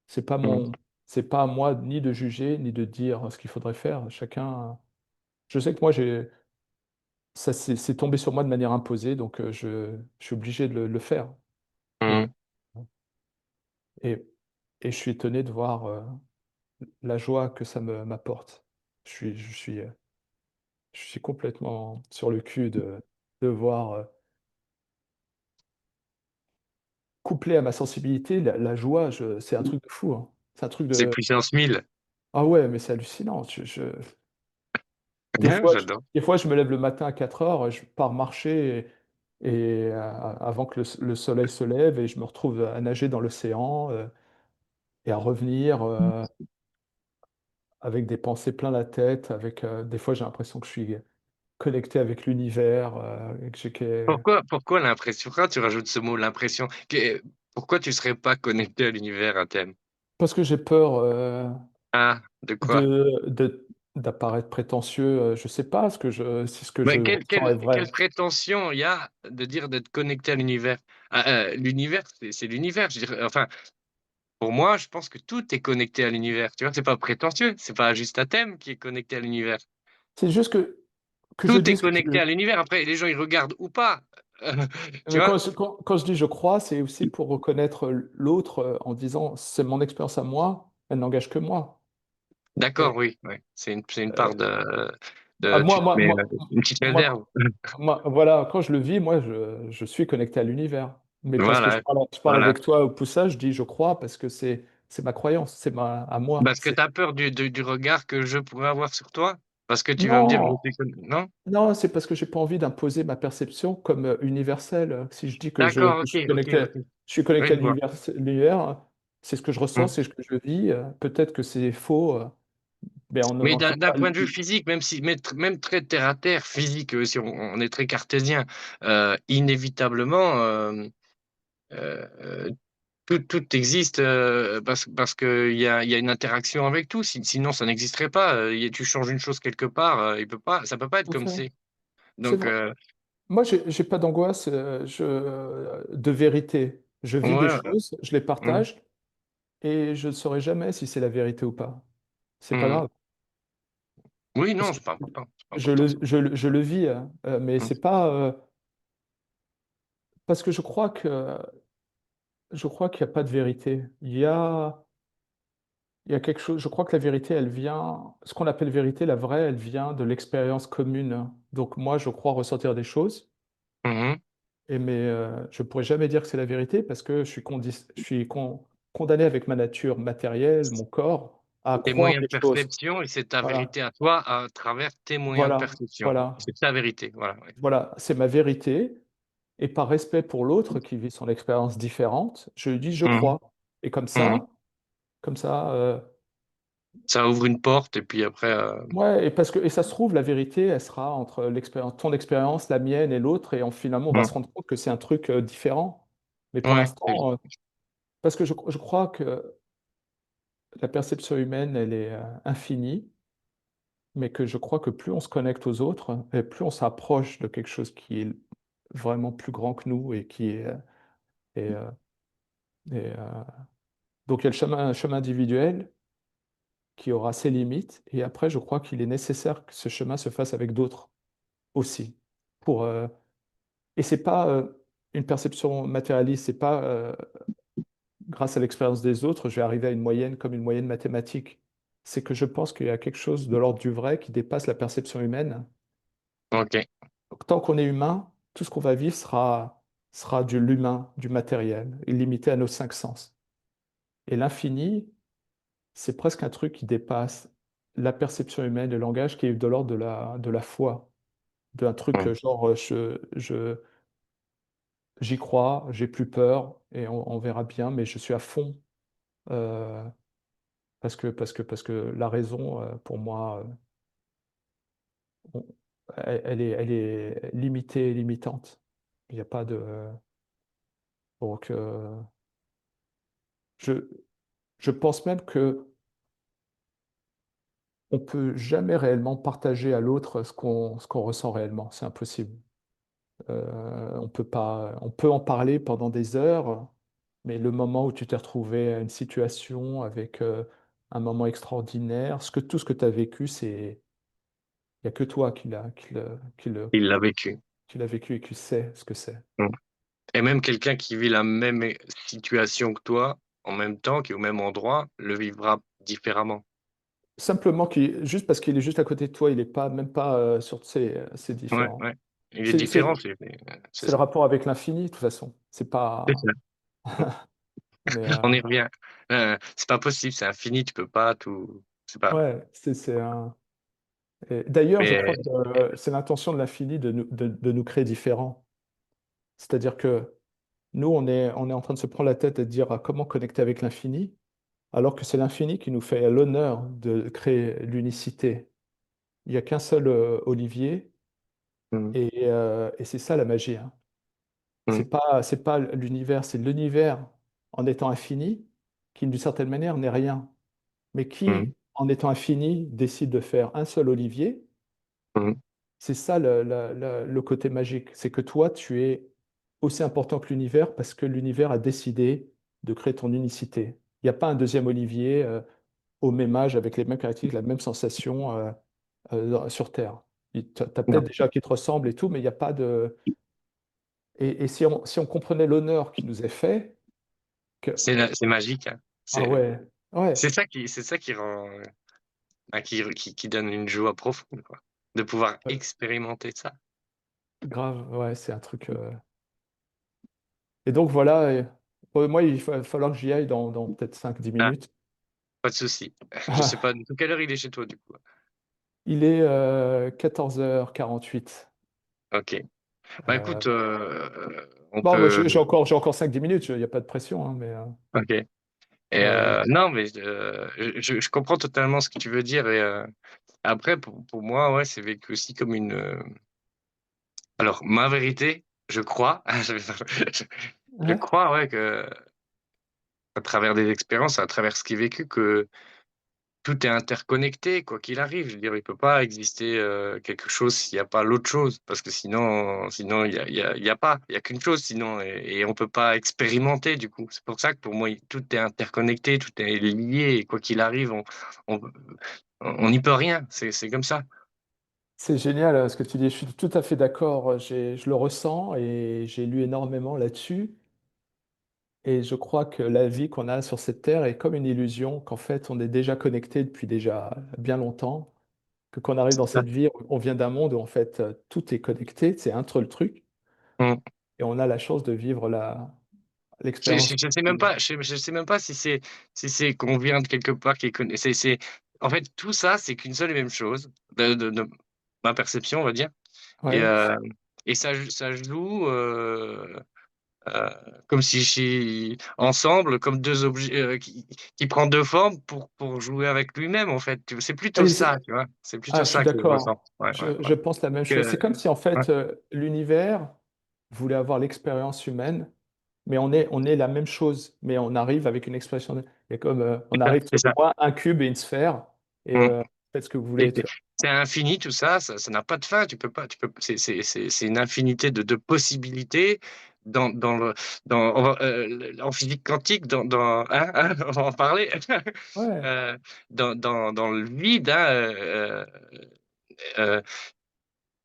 c'est pas mmh, mon c'est pas à moi ni de juger, ni de dire ce qu'il faudrait faire. Chacun je sais que moi j'ai ça c'est tombé sur moi de manière imposée, donc je suis obligé de le faire, et mmh. et et je suis étonné de voir, la joie que ça m'apporte. Je suis complètement sur le cul de voir, couplé à ma sensibilité, la joie, c'est un truc de fou, hein. C'est un truc C'est de puissance 1000. ah ouais, mais c'est hallucinant. Des Ouais, fois je j'adore. des fois, je me lève le matin à 4 heures, je pars marcher et avant que le soleil se lève et je me retrouve à nager dans l'océan et à revenir avec des pensées plein la tête, avec des fois j'ai l'impression que je suis connecté avec l'univers, et que Pourquoi l'impression? Pourquoi tu rajoutes ce mot, l'impression? Pourquoi tu serais pas connecté à l'univers à thème? parce que j'ai peur Ah, de quoi? d'apparaître prétentieux. Je sais pas si ce que je Mais ressens est quelle vrai. prétention il y a de dire d'être connecté à l'univers? Ah, l'univers, c'est l'univers, je dirais, enfin, pour moi, je pense que tout est connecté à l'univers, tu vois? C'est pas prétentieux, c'est pas juste un thème qui est connecté à l'univers. C'est juste que je Tout est dise que connecté à l'univers, après les gens ils regardent ou pas, tu mais vois? quand je dis je crois, c'est aussi pour reconnaître l'autre en disant c'est mon expérience à moi, elle n'engage que moi. D'accord, Et oui, ouais, c'est une part ah, de tu te mets, une petite moi, réserve. voilà, quand je le vis, moi, je suis connecté à l'univers. Mais parce que Voilà, je parle voilà. avec toi au poussage, je dis je crois parce que c'est ma croyance, à moi. Parce que tu as peur du regard que je pourrais avoir sur toi? Parce que tu vas me dire: Non, «Je suis conne» non? non, c'est parce que j'ai pas envie d'imposer ma perception comme universelle. Si je dis que D'accord, je OK, suis OK, connecté, OK. Oui, à je vois. l'univers, c'est ce que je ressens, Mmh. c'est ce que je vis. Peut-être que c'est faux, mais on ne Mais l'entend d'un pas. point de vue physique, même si même très terre à terre, physique, si on est très cartésien, inévitablement, tout existe, parce qu'il y a une interaction avec tout, sinon ça n'existerait pas, tu changes une chose quelque part, ça peut pas être Tout à comme fait. c'est. C'est Donc vrai. Moi, j'ai pas d'angoisse de vérité. Je vis des ouais, choses, je les mmh, partage et je ne saurai jamais si c'est la vérité ou pas. C'est pas mmh. grave. Oui, Parce non, que c'est pas important ça. je le vis, hein, mais Mmh. c'est pas parce que je crois qu'il n'y a pas de vérité. Il y a quelque chose. Je crois que la vérité, elle vient. Ce qu'on appelle vérité, la vraie, elle vient de l'expérience commune. Donc moi, je crois ressentir des choses. Mmh mh. Je pourrais jamais dire que c'est la vérité parce que je suis condamné avec ma nature matérielle, mon corps, à Tes croire moyens des de choses. perception et c'est ta Voilà, vérité à toi à travers tes moyens de voilà, perception. voilà, C'est ta vérité, voilà, ouais. voilà, c'est ma vérité et par respect pour l'autre qui vit son expérience différente, je lui dis: «Je Mmh mh. crois» et Mmh. comme ça, Ça ouvre une porte et puis après, ouais et parce que et ça se trouve, la vérité, elle sera entre ton expérience, la mienne et l'autre et finalement, on va mmh, se rendre compte que c'est un truc, différent. Mais pour ouais, l'instant, parce que je crois que la perception humaine, elle est, infinie, mais que je crois que plus on se connecte aux autres et plus on s'approche de quelque chose qui est vraiment plus grand que nous et qui est, et heu et donc il y a un chemin individuel qui aura ses limites et après je crois qu'il est nécessaire que ce chemin se fasse avec d'autres aussi. Pour, et c'est pas, une perception matérialiste, c'est pas, grâce à l'expérience des autres, je vais arriver à une moyenne comme une moyenne mathématique. C'est que je pense qu'il y a quelque chose de l'ordre du vrai qui dépasse la perception humaine. OK. Donc tant qu'on est humain, tout ce qu'on va vivre sera de l'humain, du matériel, et limité à nos 5 sens. Et l'infini, c'est presque un truc qui dépasse la perception humaine, le langage, qui est de l'ordre de la foi, d'un truc, Mmh. genre, j'y crois, j'ai plus peur et on verra bien, mais je suis à fond, heu, parce que la raison, pour moi, on elle est limitée et limitante. Il y a pas de donc je je pense même qu'on peut jamais réellement partager à l'autre ce qu'on ressent réellement, c'est impossible. On peut pas on peut en parler pendant des heures, mais le moment où tu t'es retrouvé à une situation avec, un moment extraordinaire, tout ce que tu as vécu, il y a que toi Il l'a vécu. qui l'a vécu et qui sait ce que c'est. Mmh. Et même quelqu'un qui vit la même situation que toi, en même temps, qui est au même endroit, le vivra différemment. Simplement juste parce qu'il est juste à côté de toi, il est pas même pas, c'est Ouais, différent. ouais. Il est C'est différent, c'est c'est c'est le ça. rapport avec l'infini, de toute façon. C'est C'est pas ça. Mmh. mais On y revient. C'est pas possible, c'est infini, tu peux pas tout c'est pas ouais, c'est un et d'ailleurs, je crois mais que c'est l'intention de l'infini de nous créer différents. C'est-à-dire que nous, on est en train de se prendre la tête et de dire ah, comment connecter avec l'infini, alors que c'est l'infini qui nous fait l'honneur de créer l'unicité. Il n'y a qu'un seul Olivier, Mmh. et c'est ça la magie, hein. Mmh. C'est pas l'univers, c'est l'univers en étant infini, qui d'une certaine manière n'est rien, mais Mmh. qui, en étant infini, décide de faire un seul Olivier. Mmh. C'est ça le côté magique. C'est que toi, tu es aussi important que l'univers parce que l'univers a décidé de créer ton unicité. Il n'y a pas un deuxième Olivier au même âge, avec les mêmes caractéristiques, la même sensation sur Terre. Tu as peut-être Non, déjà qui te ressemble et tout, mais il n'y a pas de... Et si on comprenait l'honneur qui nous est fait, que... c'est magique, hein. Ah ouais, ouais, C'est ça qui rend, qui donne une joie profonde, quoi, de pouvoir ouais, expérimenter ça. grave, ouais, c'est un truc... Et donc voilà, moi, il va falloir que j'y aille dans peut-être 5 10 Ah, minutes. pas de souci. Je sais pas de quelle heure il est chez toi, du coup? Il est 14h48. OK. Bah, Euh, écoute, on bon, moi, peut j'ai encore 5 10 minutes, il n'y a pas de pression, hein, OK. Et mais non, mais je comprends totalement ce que tu veux dire et après pour moi, ouais, c'est vécu aussi comme une, alors ma vérité, je crois, je vais faire je ouais. crois, ouais, qu'à travers des expériences, à travers ce qui est vécu, que tout est interconnecté, quoi qu'il arrive. Je veux dire, il peut pas exister, quelque chose s'il y a pas l'autre chose, parce que sinon il y a qu'une chose sinon et on peut pas expérimenter du coup. C'est pour ça que pour moi, tout est interconnecté, tout est lié et quoi qu'il arrive, on on n'y peut rien. C'est comme ça. C'est génial ce que tu dis, je suis tout à fait d'accord, je le ressens et j'ai lu énormément là-dessus. Et je crois que la vie qu'on a sur cette terre est comme une illusion, qu'en fait on est déjà connecté depuis déjà bien longtemps, que quand on arrive dans Ah, cette vie, on vient d'un monde où en fait tout est connecté, c'est un seul truc, mmh. et on a la chance de vivre l'expérience Je sais même ultime. pas je sais même pas si c'est qu'on vient de quelque part qui est connu c'est en fait, tout ça, c'est qu'une seule et même chose de ma perception, on va dire et Ouais. ça joue, heu, comme si ensemble, comme 2 objets, qui prend 2 formes pour jouer avec lui-même, en fait, tu vois? C'est plutôt Et ça, tu vois? C'est plutôt ah, je suis ça que je ressens. d'accord. Ouais, ouais, ouais. Je pense la même chose. Que C'est comme si en ouais, fait l'univers voulait avoir l'expérience humaine, mais on est la même chose, mais on arrive avec une expression. Et comme on arrive, c'est ça. trouvez-moi un cube et une sphère, et Mmh. faites ce que vous Et voulez. Tu vois. c'est infini tout ça, ça n'a pas de fin. Tu peux c'est une infinité de possibilités dans le dans on va, en physique quantique, hein, hein, on va en parler. Ouais. Heu, dans le vide, hein, heu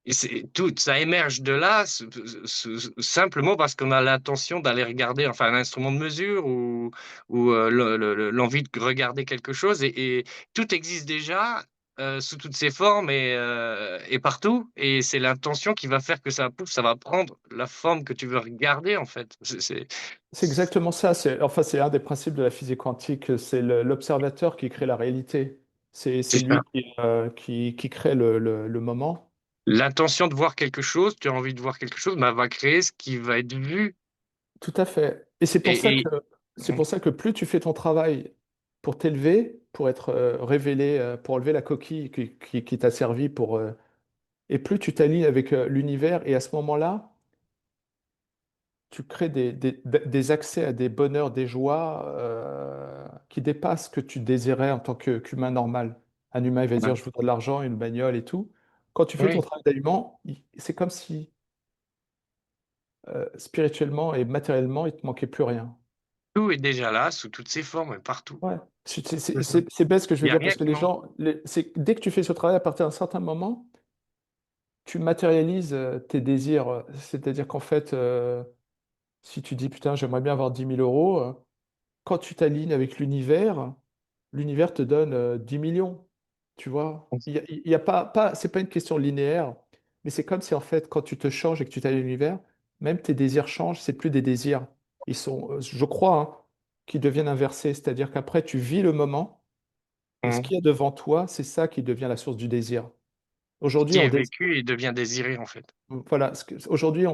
et c'est tout ça émerge de là, simplement parce qu'on a l'intention d'aller regarder, enfin, un instrument de mesure ou l'envie de regarder quelque chose et tout existe déjà, sous toutes ses formes et partout et c'est l'intention qui va faire que ça pouf, ça va prendre la forme que tu veux regarder, en fait. C'est exactement ça. Enfin, c'est un des principes de la physique quantique. C'est l'observateur qui crée la réalité. C'est C'est ça. lui qui crée le moment. L'intention de voir quelque chose, tu as envie de voir quelque chose, bah, va créer ce qui va être vu Tout à fait. Et et c'est mmh, pour ça que plus tu fais ton travail pour t'élever, pour être révélé, pour enlever la coquille qui t'a servi pour, et plus tu t'alignes avec l'univers, et à ce moment-là, tu crées des accès à des bonheurs, des joies qui dépassent ce que tu désirais en tant qu'humain normal. Un humain, il va ouais. dire, je voudrais de l'argent, une bagnole et tout. Quand tu fais ton Oui. travail d'aliment, c'est comme si spirituellement et matériellement, il te manquait plus rien. Tout est déjà là, sous toutes ses formes, partout. Ouais. C'est ça. C'est bête ce que je Il veux y a dire rien parce que qui les manque. gens, dès que tu fais ce travail, à partir d'un certain moment, tu matérialises tes désirs. C'est-à-dire qu'en fait, si tu dis putain, j'aimerais bien avoir 10 000 euros, quand tu t'alignes avec l'univers, l'univers te donne 10 millions. Tu vois? Il y a c'est pas une question linéaire, mais c'est comme si en fait, quand tu te changes et que tu t'alignes à l'univers, même tes désirs changent, c'est plus des désirs. Ils sont, je crois, hein, qui deviennent inversés. C'est-à-dire qu'après, tu vis le moment. Et ce Mmh. qu'il y a devant toi, c'est ça qui devient la source du désir. Ce Aujourd'hui, qui est vécu, il devient désiré, en fait. voilà, aujourd'hui,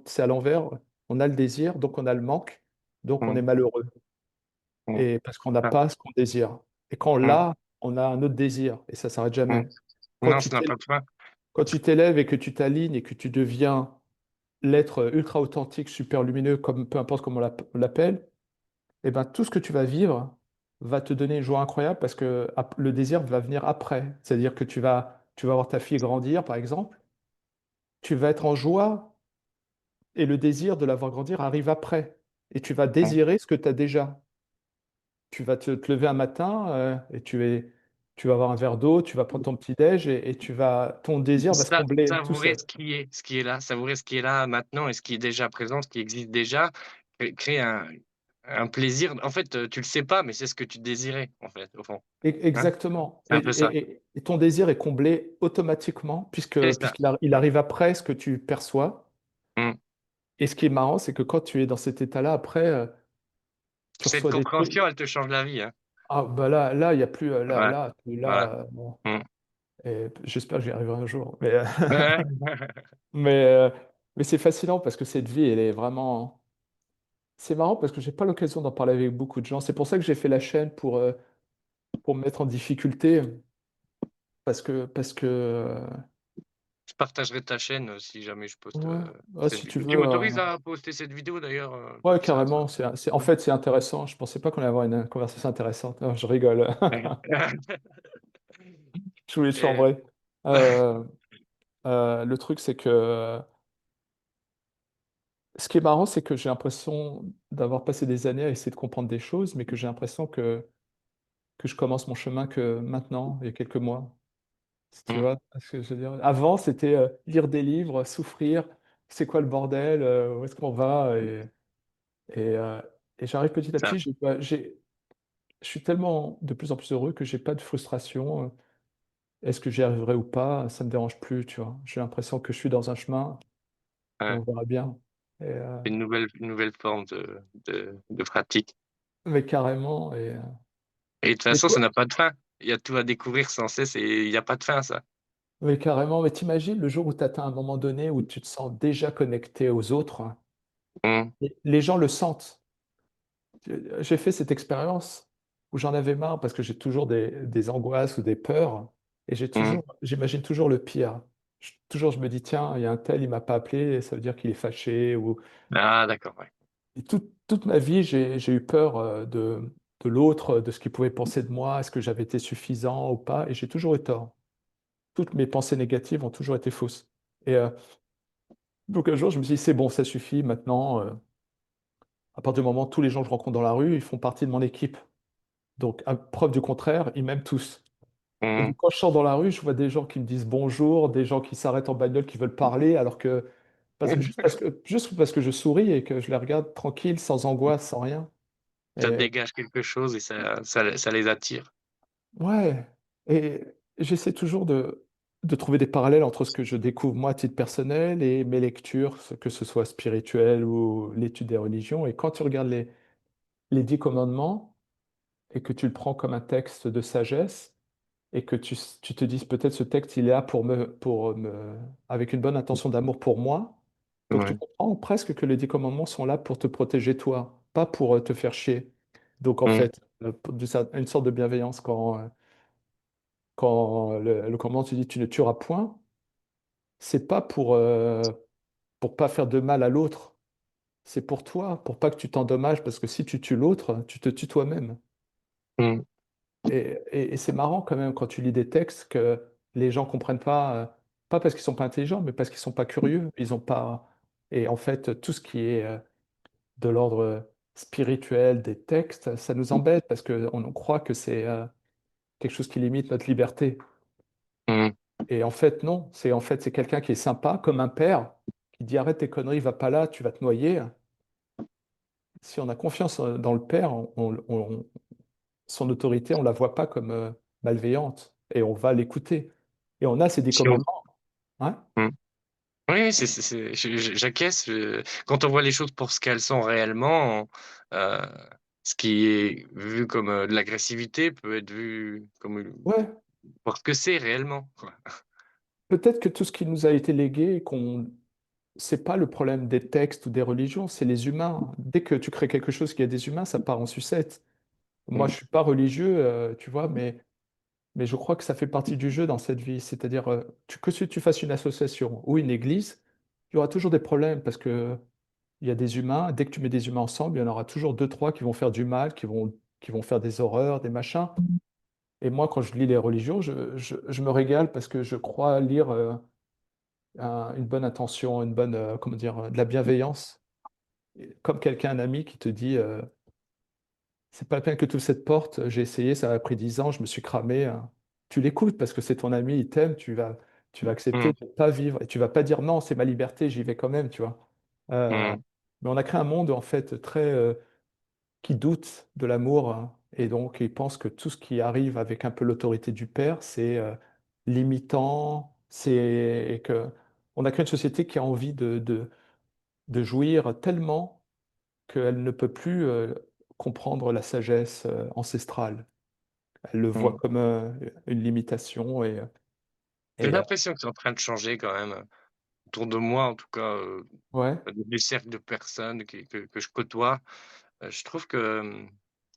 c'est à l'envers. on a le désir, donc on a le manque, donc on mmh, est malheureux. mmh. Et parce qu'on n'a Ah, pas ce qu'on désire. Et quand on mmh, l'a, on a un autre désir, et ça s'arrête mmh. jamais. Quand Non, tu ça n'a t'élèves, pas de fin. quand tu t'élèves et que tu t'alignes et que tu deviens l'être ultra authentique, super lumineux, comme, peu importe comment on l'appelle, et ben, tout ce que tu vas vivre va te donner une joie incroyable parce que le désir va venir après. C'est-à-dire que tu vas voir ta fille grandir, par exemple, tu vas être en joie et le désir de la voir grandir arrive après. Et tu vas Mmh. désirer ce que tu as déjà. Tu vas te lever un matin et tu vas avoir un verre d'eau, tu vas prendre ton petit déj et ton désir va se combler tout Savourer seul. ce qui est là, savourer ce qui est là maintenant et ce qui est déjà présent, ce qui existe déjà, créer un plaisir. En fait, tu le sais pas, mais c'est ce que tu désirais, en fait, au fond, hein? Exactement. C'est un peu ça. Et ton désir est comblé automatiquement C'est ça. il arrive après ce que tu perçois. Mmh. Et ce qui est marrant, c'est que quand tu es dans cet état-là, après, tu Cette reçois des trucs. compréhension, elle te change la vie, hein. Ah, bah là, il y a plus. Ouais, voilà. Bon, Mmh. et j'espère que j'y arriverai un jour. Ouais. Mais, mais c'est fascinant parce que cette vie, elle est vraiment. C'est marrant parce que j'ai pas l'occasion d'en parler avec beaucoup de gens. C'est pour ça que j'ai fait la chaîne pour me mettre en difficulté. Parce que Je partagerai ta chaîne, si jamais je poste, ouais, ah, cette si tu vidéo. Tu veux. m'autorises à poster cette vidéo d'ailleurs, Ouais, ça carrément. En fait, c'est intéressant. Je pensais pas qu'on allait avoir une conversation intéressante. Non, je rigole. Je voulais te et chambrer. Euh, le truc, c'est que ce qui est marrant, c'est que j'ai l'impression d'avoir passé des années à essayer de comprendre des choses, mais que j'ai l'impression que je commence mon chemin que maintenant, il y a quelques mois. Si tu mmh, vois ce que je veux dire. Avant, c'était lire des livres, souffrir, c'est quoi le bordel, où est-ce qu'on va, et, euh, et j'arrive petit à ça, petit. Je suis tellement de plus en plus heureux que j'ai pas de frustration. Est-ce que j'y arriverai ou pas? Ça me dérange plus, tu vois. J'ai l'impression que je suis dans un chemin et ouais, on verra bien. Et, une nouvelle forme de pratique mais carrément. et de toute Mais façon, toi, ça n'a pas de fin. Il y a tout à découvrir sans cesse et il y a pas de fin à ça. mais carrément. Mais t'imagines le jour où tu atteins un moment donné où tu te sens déjà connecté aux autres, hein, Mmh, et les gens le sentent. J'ai fait cette expérience où j'en avais marre parce que j'ai toujours des angoisses ou des peurs et mmh. j'imagine toujours le pire. Toujours, je me dis, tiens, il y a un tel, il m'a pas appelé, ça veut dire qu'il est fâché. Ah d'accord, ouais. Et toute ma vie, j'ai eu peur de l'autre, de ce qu'il pouvait penser de moi, est-ce que j'avais été suffisant ou pas, et j'ai toujours eu tort. Toutes mes pensées négatives ont toujours été fausses. Et donc un jour, je me suis dit, c'est bon, ça suffit, maintenant, à partir du moment où tous les gens que je rencontre dans la rue, ils font partie de mon équipe. Donc, à preuve du contraire, ils m'aiment tous. Et Mmh. donc, quand je sors dans la rue, je vois des gens qui me disent bonjour, des gens qui s'arrêtent en bagnole, qui veulent parler, alors que, juste parce que je souris et que je les regarde tranquille, sans angoisse, sans rien. Ça Et dégage quelque chose et ça les attire. ouais, et j'essaie toujours de trouver des parallèles entre ce que je découvre moi à titre personnel et mes lectures, que ce soit spirituel ou l'étude des religions. Et quand tu regardes les 10 commandements et que tu le prends comme un texte de sagesse, et que tu te dises peut-être ce texte, il est là avec une bonne intention d'amour pour moi. Donc tu Ouais. comprends presque que les 10 commandements sont là pour te protéger toi, pas pour te faire chier. Donc en Mmh, fait, une sorte de bienveillance quand le commandement te dit tu ne tueras point, c'est pas pour pas faire de mal à l'autre, c'est pour toi, pour pas que tu t'endommages, parce que si tu tues l'autre, tu te tues toi-même. mmh, Et c'est marrant quand même quand tu lis des textes que les gens comprennent pas, pas parce qu'ils sont pas intelligents, mais parce qu'ils sont pas curieux. Ils ont pas. Et en fait, tout ce qui est de l'ordre spirituel des textes, ça nous embête parce qu'on croit que c'est quelque chose qui limite notre liberté. mmh, Et en fait, non. C'est quelqu'un qui est sympa, comme un père, qui dit arrête tes conneries, va pas là, tu vas te noyer. Si on a confiance dans le père, son autorité, on la voit pas comme malveillante et on va l'écouter. Et on a ces 10 commandements. Hein. mmh. Oui, oui, j'acquiesce, quand on voit les choses pour ce qu'elles sont réellement, heu, ce qui est vu comme, de l'agressivité peut être vu comme, Ouais, pour ce que c'est réellement, quoi. peut-être que tout ce qui nous a été légué, c'est pas le problème des textes ou des religions, c'est les humains. Dès que tu crées quelque chose qui a des humains, ça part en sucette. Moi, Mmh, je suis pas religieux, tu vois, mais je crois que ça fait partie du jeu dans cette vie. C'est-à-dire, que si tu fasses une association ou une église, il y aura toujours des problèmes parce que il y a des humains. Dès que tu mets des humains ensemble, il y en aura toujours deux, trois qui vont faire du mal, qui vont faire des horreurs, des machins. Et moi, quand je lis les religions, je me régale parce que je crois lire une bonne intention, une bonne, comment dire, de la bienveillance. Et comme quelqu'un, un ami qui te dit, c'est pas la peine que tu ouvres cette porte, j'ai essayé, ça m'a pris 10 ans, je me suis cramé. Tu l'écoutes parce que c'est ton ami, il t'aime, tu vas accepter mmh, de ne pas vivre et tu vas pas dire non, c'est ma liberté, j'y vais quand même, tu vois. Euh, mmh, mais on a créé un monde en fait très qui doute de l'amour, hein, et donc il pense que tout ce qui arrive avec un peu l'autorité du père, c'est limitant, et que on a créé une société qui a envie de jouir tellement qu'elle ne peut plus comprendre la sagesse ancestrale. Elle le voit mmh. comme une limitation J'ai et l'impression que c'est en train de changer quand même, autour de moi en tout cas, ouais, des cercles de personnes que je côtoie. Je trouve que,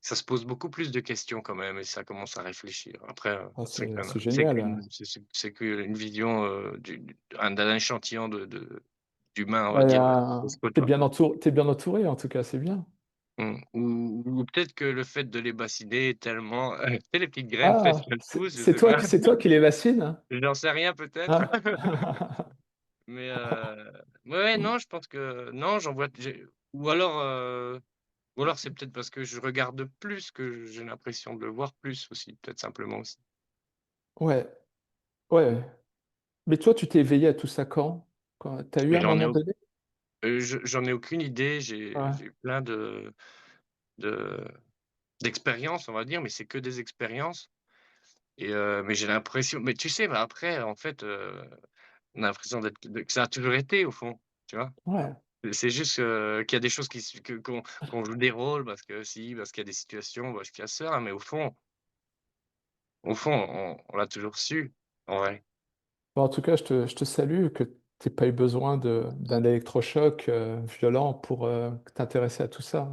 ça se pose beaucoup plus de questions quand même et ça commence à réfléchir. Après, ah, c'est qu'un c'est c'est génial, hein. qu'une c'est qu'une vision, d'un échantillon d'humains, on va Ouais, dire, qu'on se côtoie, quoi. tu bien entouré en tout cas, c'est bien. Ou peut-être que le fait de les bassiner est tellement tu sais les petites graines, peut-être Ah, qu'elles poussent, je c'est sais pas. c'est toi qui les vaccines, hein? J'en sais rien peut-être. Ah. Mais, ouais, ouais, non, je pense que non, j'en vois j'ai ou alors c'est peut-être parce que je regarde plus que j'ai l'impression de le voir plus aussi, peut-être simplement aussi. Ouais, ouais. Mais toi, tu t'es éveillé à tout ça quand? Quand tu as eu Mais un moment donné? j'en ai aucune idée, Ouais, j'ai eu plein de d'expériences, on va dire, mais c'est que des expériences mais j'ai l'impression mais tu sais, bah, après en fait, on a l'impression que ça a toujours été au fond, tu vois? ouais. C'est juste, qu'il y a des choses qui se que qu'on joue des rôles parce que si, parce qu'il y a des situations, parce qu'il y a ça, mais au fond, on l'a toujours su, en vrai. Bah, en tout cas, je te salue, que tu aies pas eu besoin d'un électrochoc, violent pour, t'intéresser à tout ça.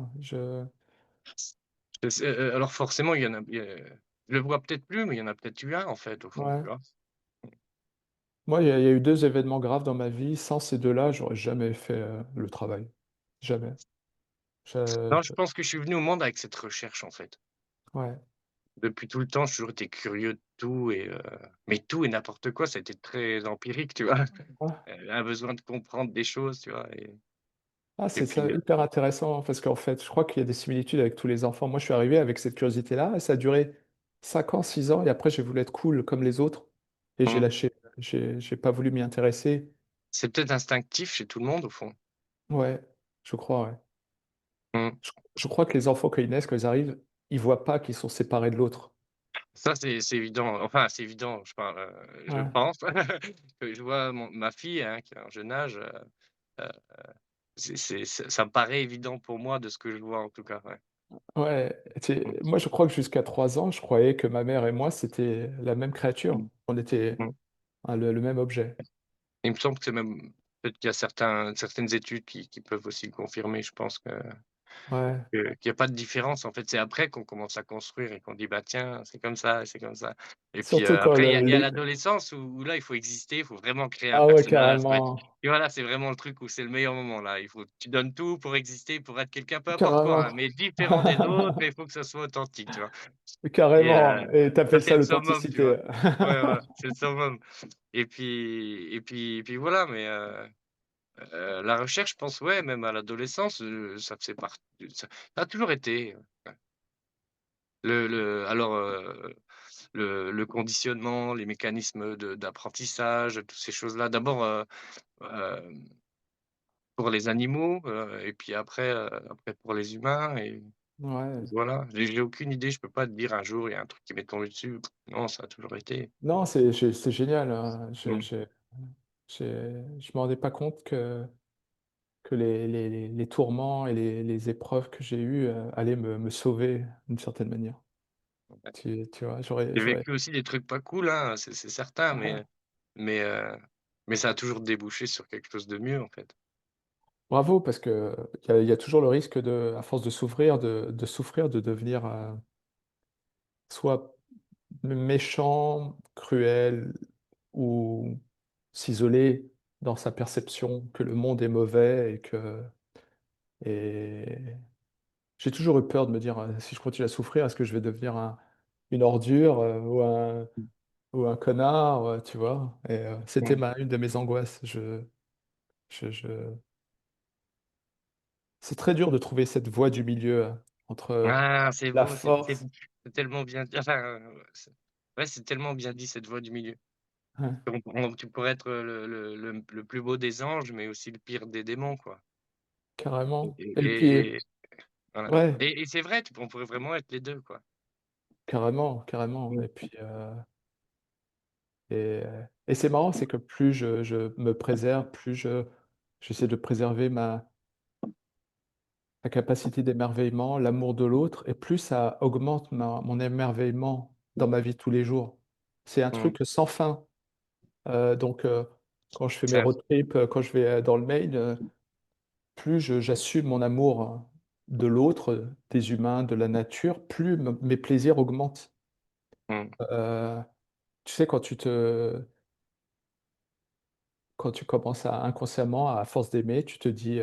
Alors forcément, je le vois peut-être plus, mais il y en a peut-être eu un, en fait, au fond, tu Ouais. vois? Moi, il y a eu 2 événements graves dans ma vie. Sans ces 2-là, j'aurais jamais fait, le travail. Jamais. Je Non, je pense que je suis venu au monde avec cette recherche, en fait. Ouais, Depuis tout le temps, j'ai toujours été curieux de tout mais tout et n'importe quoi, ça a été très empirique, tu vois? ouais. Un besoin de comprendre des choses, tu vois? Ah, Et c'est puis, ça, hyper intéressant parce qu'en fait, je crois qu'il y a des similitudes avec tous les enfants. Moi, je suis arrivé avec cette curiosité-là et ça a duré 5 ans, 6 ans et après j'ai voulu être cool comme les autres et j'ai mmh, lâché. J'ai pas voulu m'y intéresser. c'est peut-être instinctif chez tout le monde, au fond. Ouais, je crois, ouais. Mmh. Je crois que les enfants, quand ils naissent, quand ils arrivent, ils voient pas qu'ils sont séparés de l'autre. Ça, c'est évident. Enfin, c'est évident, je Ouais, pense que je vois ma fille, hein, qui a un jeune âge, heu, ça me paraît évident pour moi de ce que je vois, en tout cas, ouais. ouais, Mmh, moi, je crois que jusqu'à 3 ans, je croyais que ma mère et moi, c'était la même créature. mmh, On était, mmh. le même objet. Il me semble que c'est même peut-être qu'il y a certaines études qui peuvent aussi le confirmer. Je pense Ouais, qu'il y a pas de différence, en fait. C'est après qu'on commence à construire et qu'on dit: «Bah, tiens, c'est comme ça et c'est comme ça» et puis, surtout quand après le il y a les l'adolescence où là, il faut exister, il faut vraiment créer un ah ouais, personnage pour être carrément, et voilà, c'est vraiment le truc où c'est le meilleur moment, là. Tu donnes tout pour exister, pour être quelqu'un, peu importe quoi, hein, carrément. mais différent des autres et il faut que ça soit authentique, tu vois? Et Carrément, et tu ça, appelles c'est ça le summum, tu l'authenticité. vois? Ouais, voilà, c'est le summum et puis voilà, mais la recherche, je pense, ouais, même à l'adolescence, ça faisait partie ça a toujours été, ouais. Alors, le conditionnement, les mécanismes d'apprentissage, toutes ces choses-là. D'abord, hem, pour les animaux, et puis après pour les humains et Ouais. voilà. J'ai aucune idée, je peux pas te dire un jour, il y a un truc qui m'est tombé dessus. Non, ça a toujours été. Non, c'est génial, hein. Mmh. Je me rendais pas compte que les tourments et les épreuves que j'ai eues, allaient me sauver d'une certaine manière. Ouais. Tu vois? J'ai vécu aussi des trucs pas cool, hein, c'est certain, Ah ah. mais, heu Mais ça a toujours débouché sur quelque chose de mieux, en fait. Bravo, parce que il y a toujours le risque à force de souffrir, de souffrir, de devenir, soit méchant, cruel ou s'isoler dans sa perception que le monde est mauvais et j'ai toujours eu peur de me dire, «Si je continue à souffrir, est-ce que je vais devenir une ordure, ou un connard?» Tu vois? C'était Mmh. une de mes angoisses. Je C'est très dur de trouver cette voie du milieu, entre Ah, c'est la beau, force. c'est tellement bien dit, enfin, c'est ouais, c'est tellement bien dit, cette voix du milieu. Ouais, Tu pourrais être le plus beau des anges, mais aussi le pire des démons, quoi. carrément Et et puis et et voilà, ouais, et c'est vrai, on pourrait vraiment être les 2, quoi. carrément, carrément Mmh, et puis, et c'est marrant, c'est que plus je me préserve, plus j'essaie de préserver ma capacité d'émerveillement, l'amour de l'autre et plus ça augmente mon émerveillement dans ma vie de tous les jours. C'est un mmh, truc sans fin, donc quand je fais mes ça road trips, quand je vais, dans le Maine, plus j'assume mon amour, de l'autre, des humains, de la nature, plus mes plaisirs augmentent. mmh, Tu sais, quand tu commences à inconsciemment, à force d'aimer, tu te dis,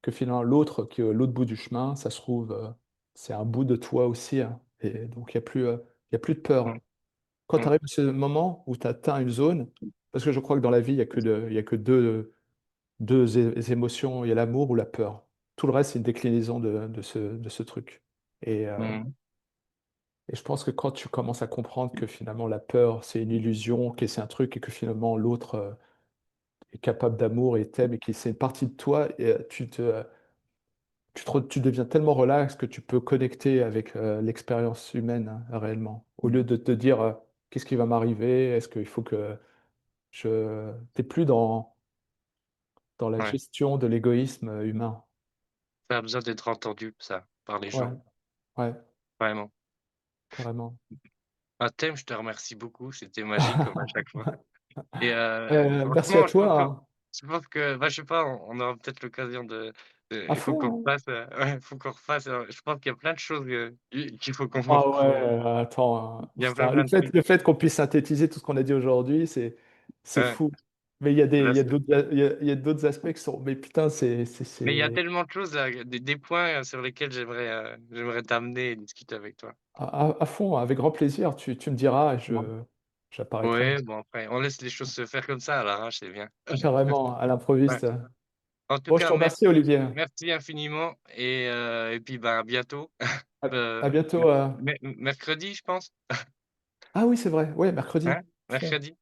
que finalement l'autre qui est à l'autre bout du chemin, ça se trouve, c'est un bout de toi aussi, hein et donc il y a plus de mmh, peur. Quand tu mmh, arrives à ce moment où tu atteins une zone parce que je crois que dans la vie, il y a que 2 émotions, il y a l'amour ou la peur. Tout le reste, c'est une déclinaison de ce truc mmh, et je pense que quand tu commences à comprendre que finalement la peur, c'est une illusion, que c'est un truc et que finalement l'autre, est capable d'amour et t'aime et que c'est une partie de toi et tu deviens tellement relax que tu peux connecter avec, l'expérience humaine, hein, réellement. Au lieu de te dire, «Qu'est-ce qui va m'arriver? Est-ce qu'il faut que je» tu es plus dans la ouais. gestion de l'égoïsme, humain. Ça a besoin d'être entendu, ça, par les Ouais, gens, ouais, vraiment. carrément. Ah, Thème, je te remercie beaucoup, c'était magique comme à chaque fois, et Merci à franchement, toi, hein. je pense que, bah, je sais pas, on aura peut-être l'occasion À il faut qu'on fond, hein. refasse, ouais, il faut qu'on refasse, je pense qu'il y a plein de choses, qu'il faut Ah ouais, qu'on attends, il y a putain, plein de trucs. le fait qu'on puisse synthétiser tout ce qu'on a dit aujourd'hui, c'est Ouais, fou. Mais là, c'est il y a d'autres aspects qui sont mais putain, mais il y a c'est tellement de choses là, des points sur lesquels j'aimerais t'amener et discuter avec toi. à fond, avec grand plaisir. Tu me diras et Ouais. j'apparaîtrai. Ouais, bon après, on laisse les choses se faire comme ça à l'arrache, c'est bien. Carrément, à Ouais. l'improviste. En tout Bon, je te cas, remercie Olivier. merci infiniment, et puis, bah, à bientôt. À bientôt, Mercredi, je pense? ah oui, c'est vrai, ouais, Hein? mercredi. À fond. Mercredi?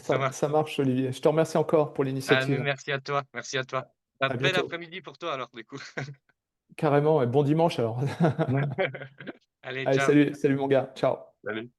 Ça marche. Ça marche Olivier. Je te remercie encore pour Ah, mais l'initiative. merci à toi, merci à toi. Bah, À bel bientôt. après-midi pour toi alors, du coup. Carrément et bon dimanche alors. Allez, Allez, ciao. salut, salut mon gars. Ciao. Salut.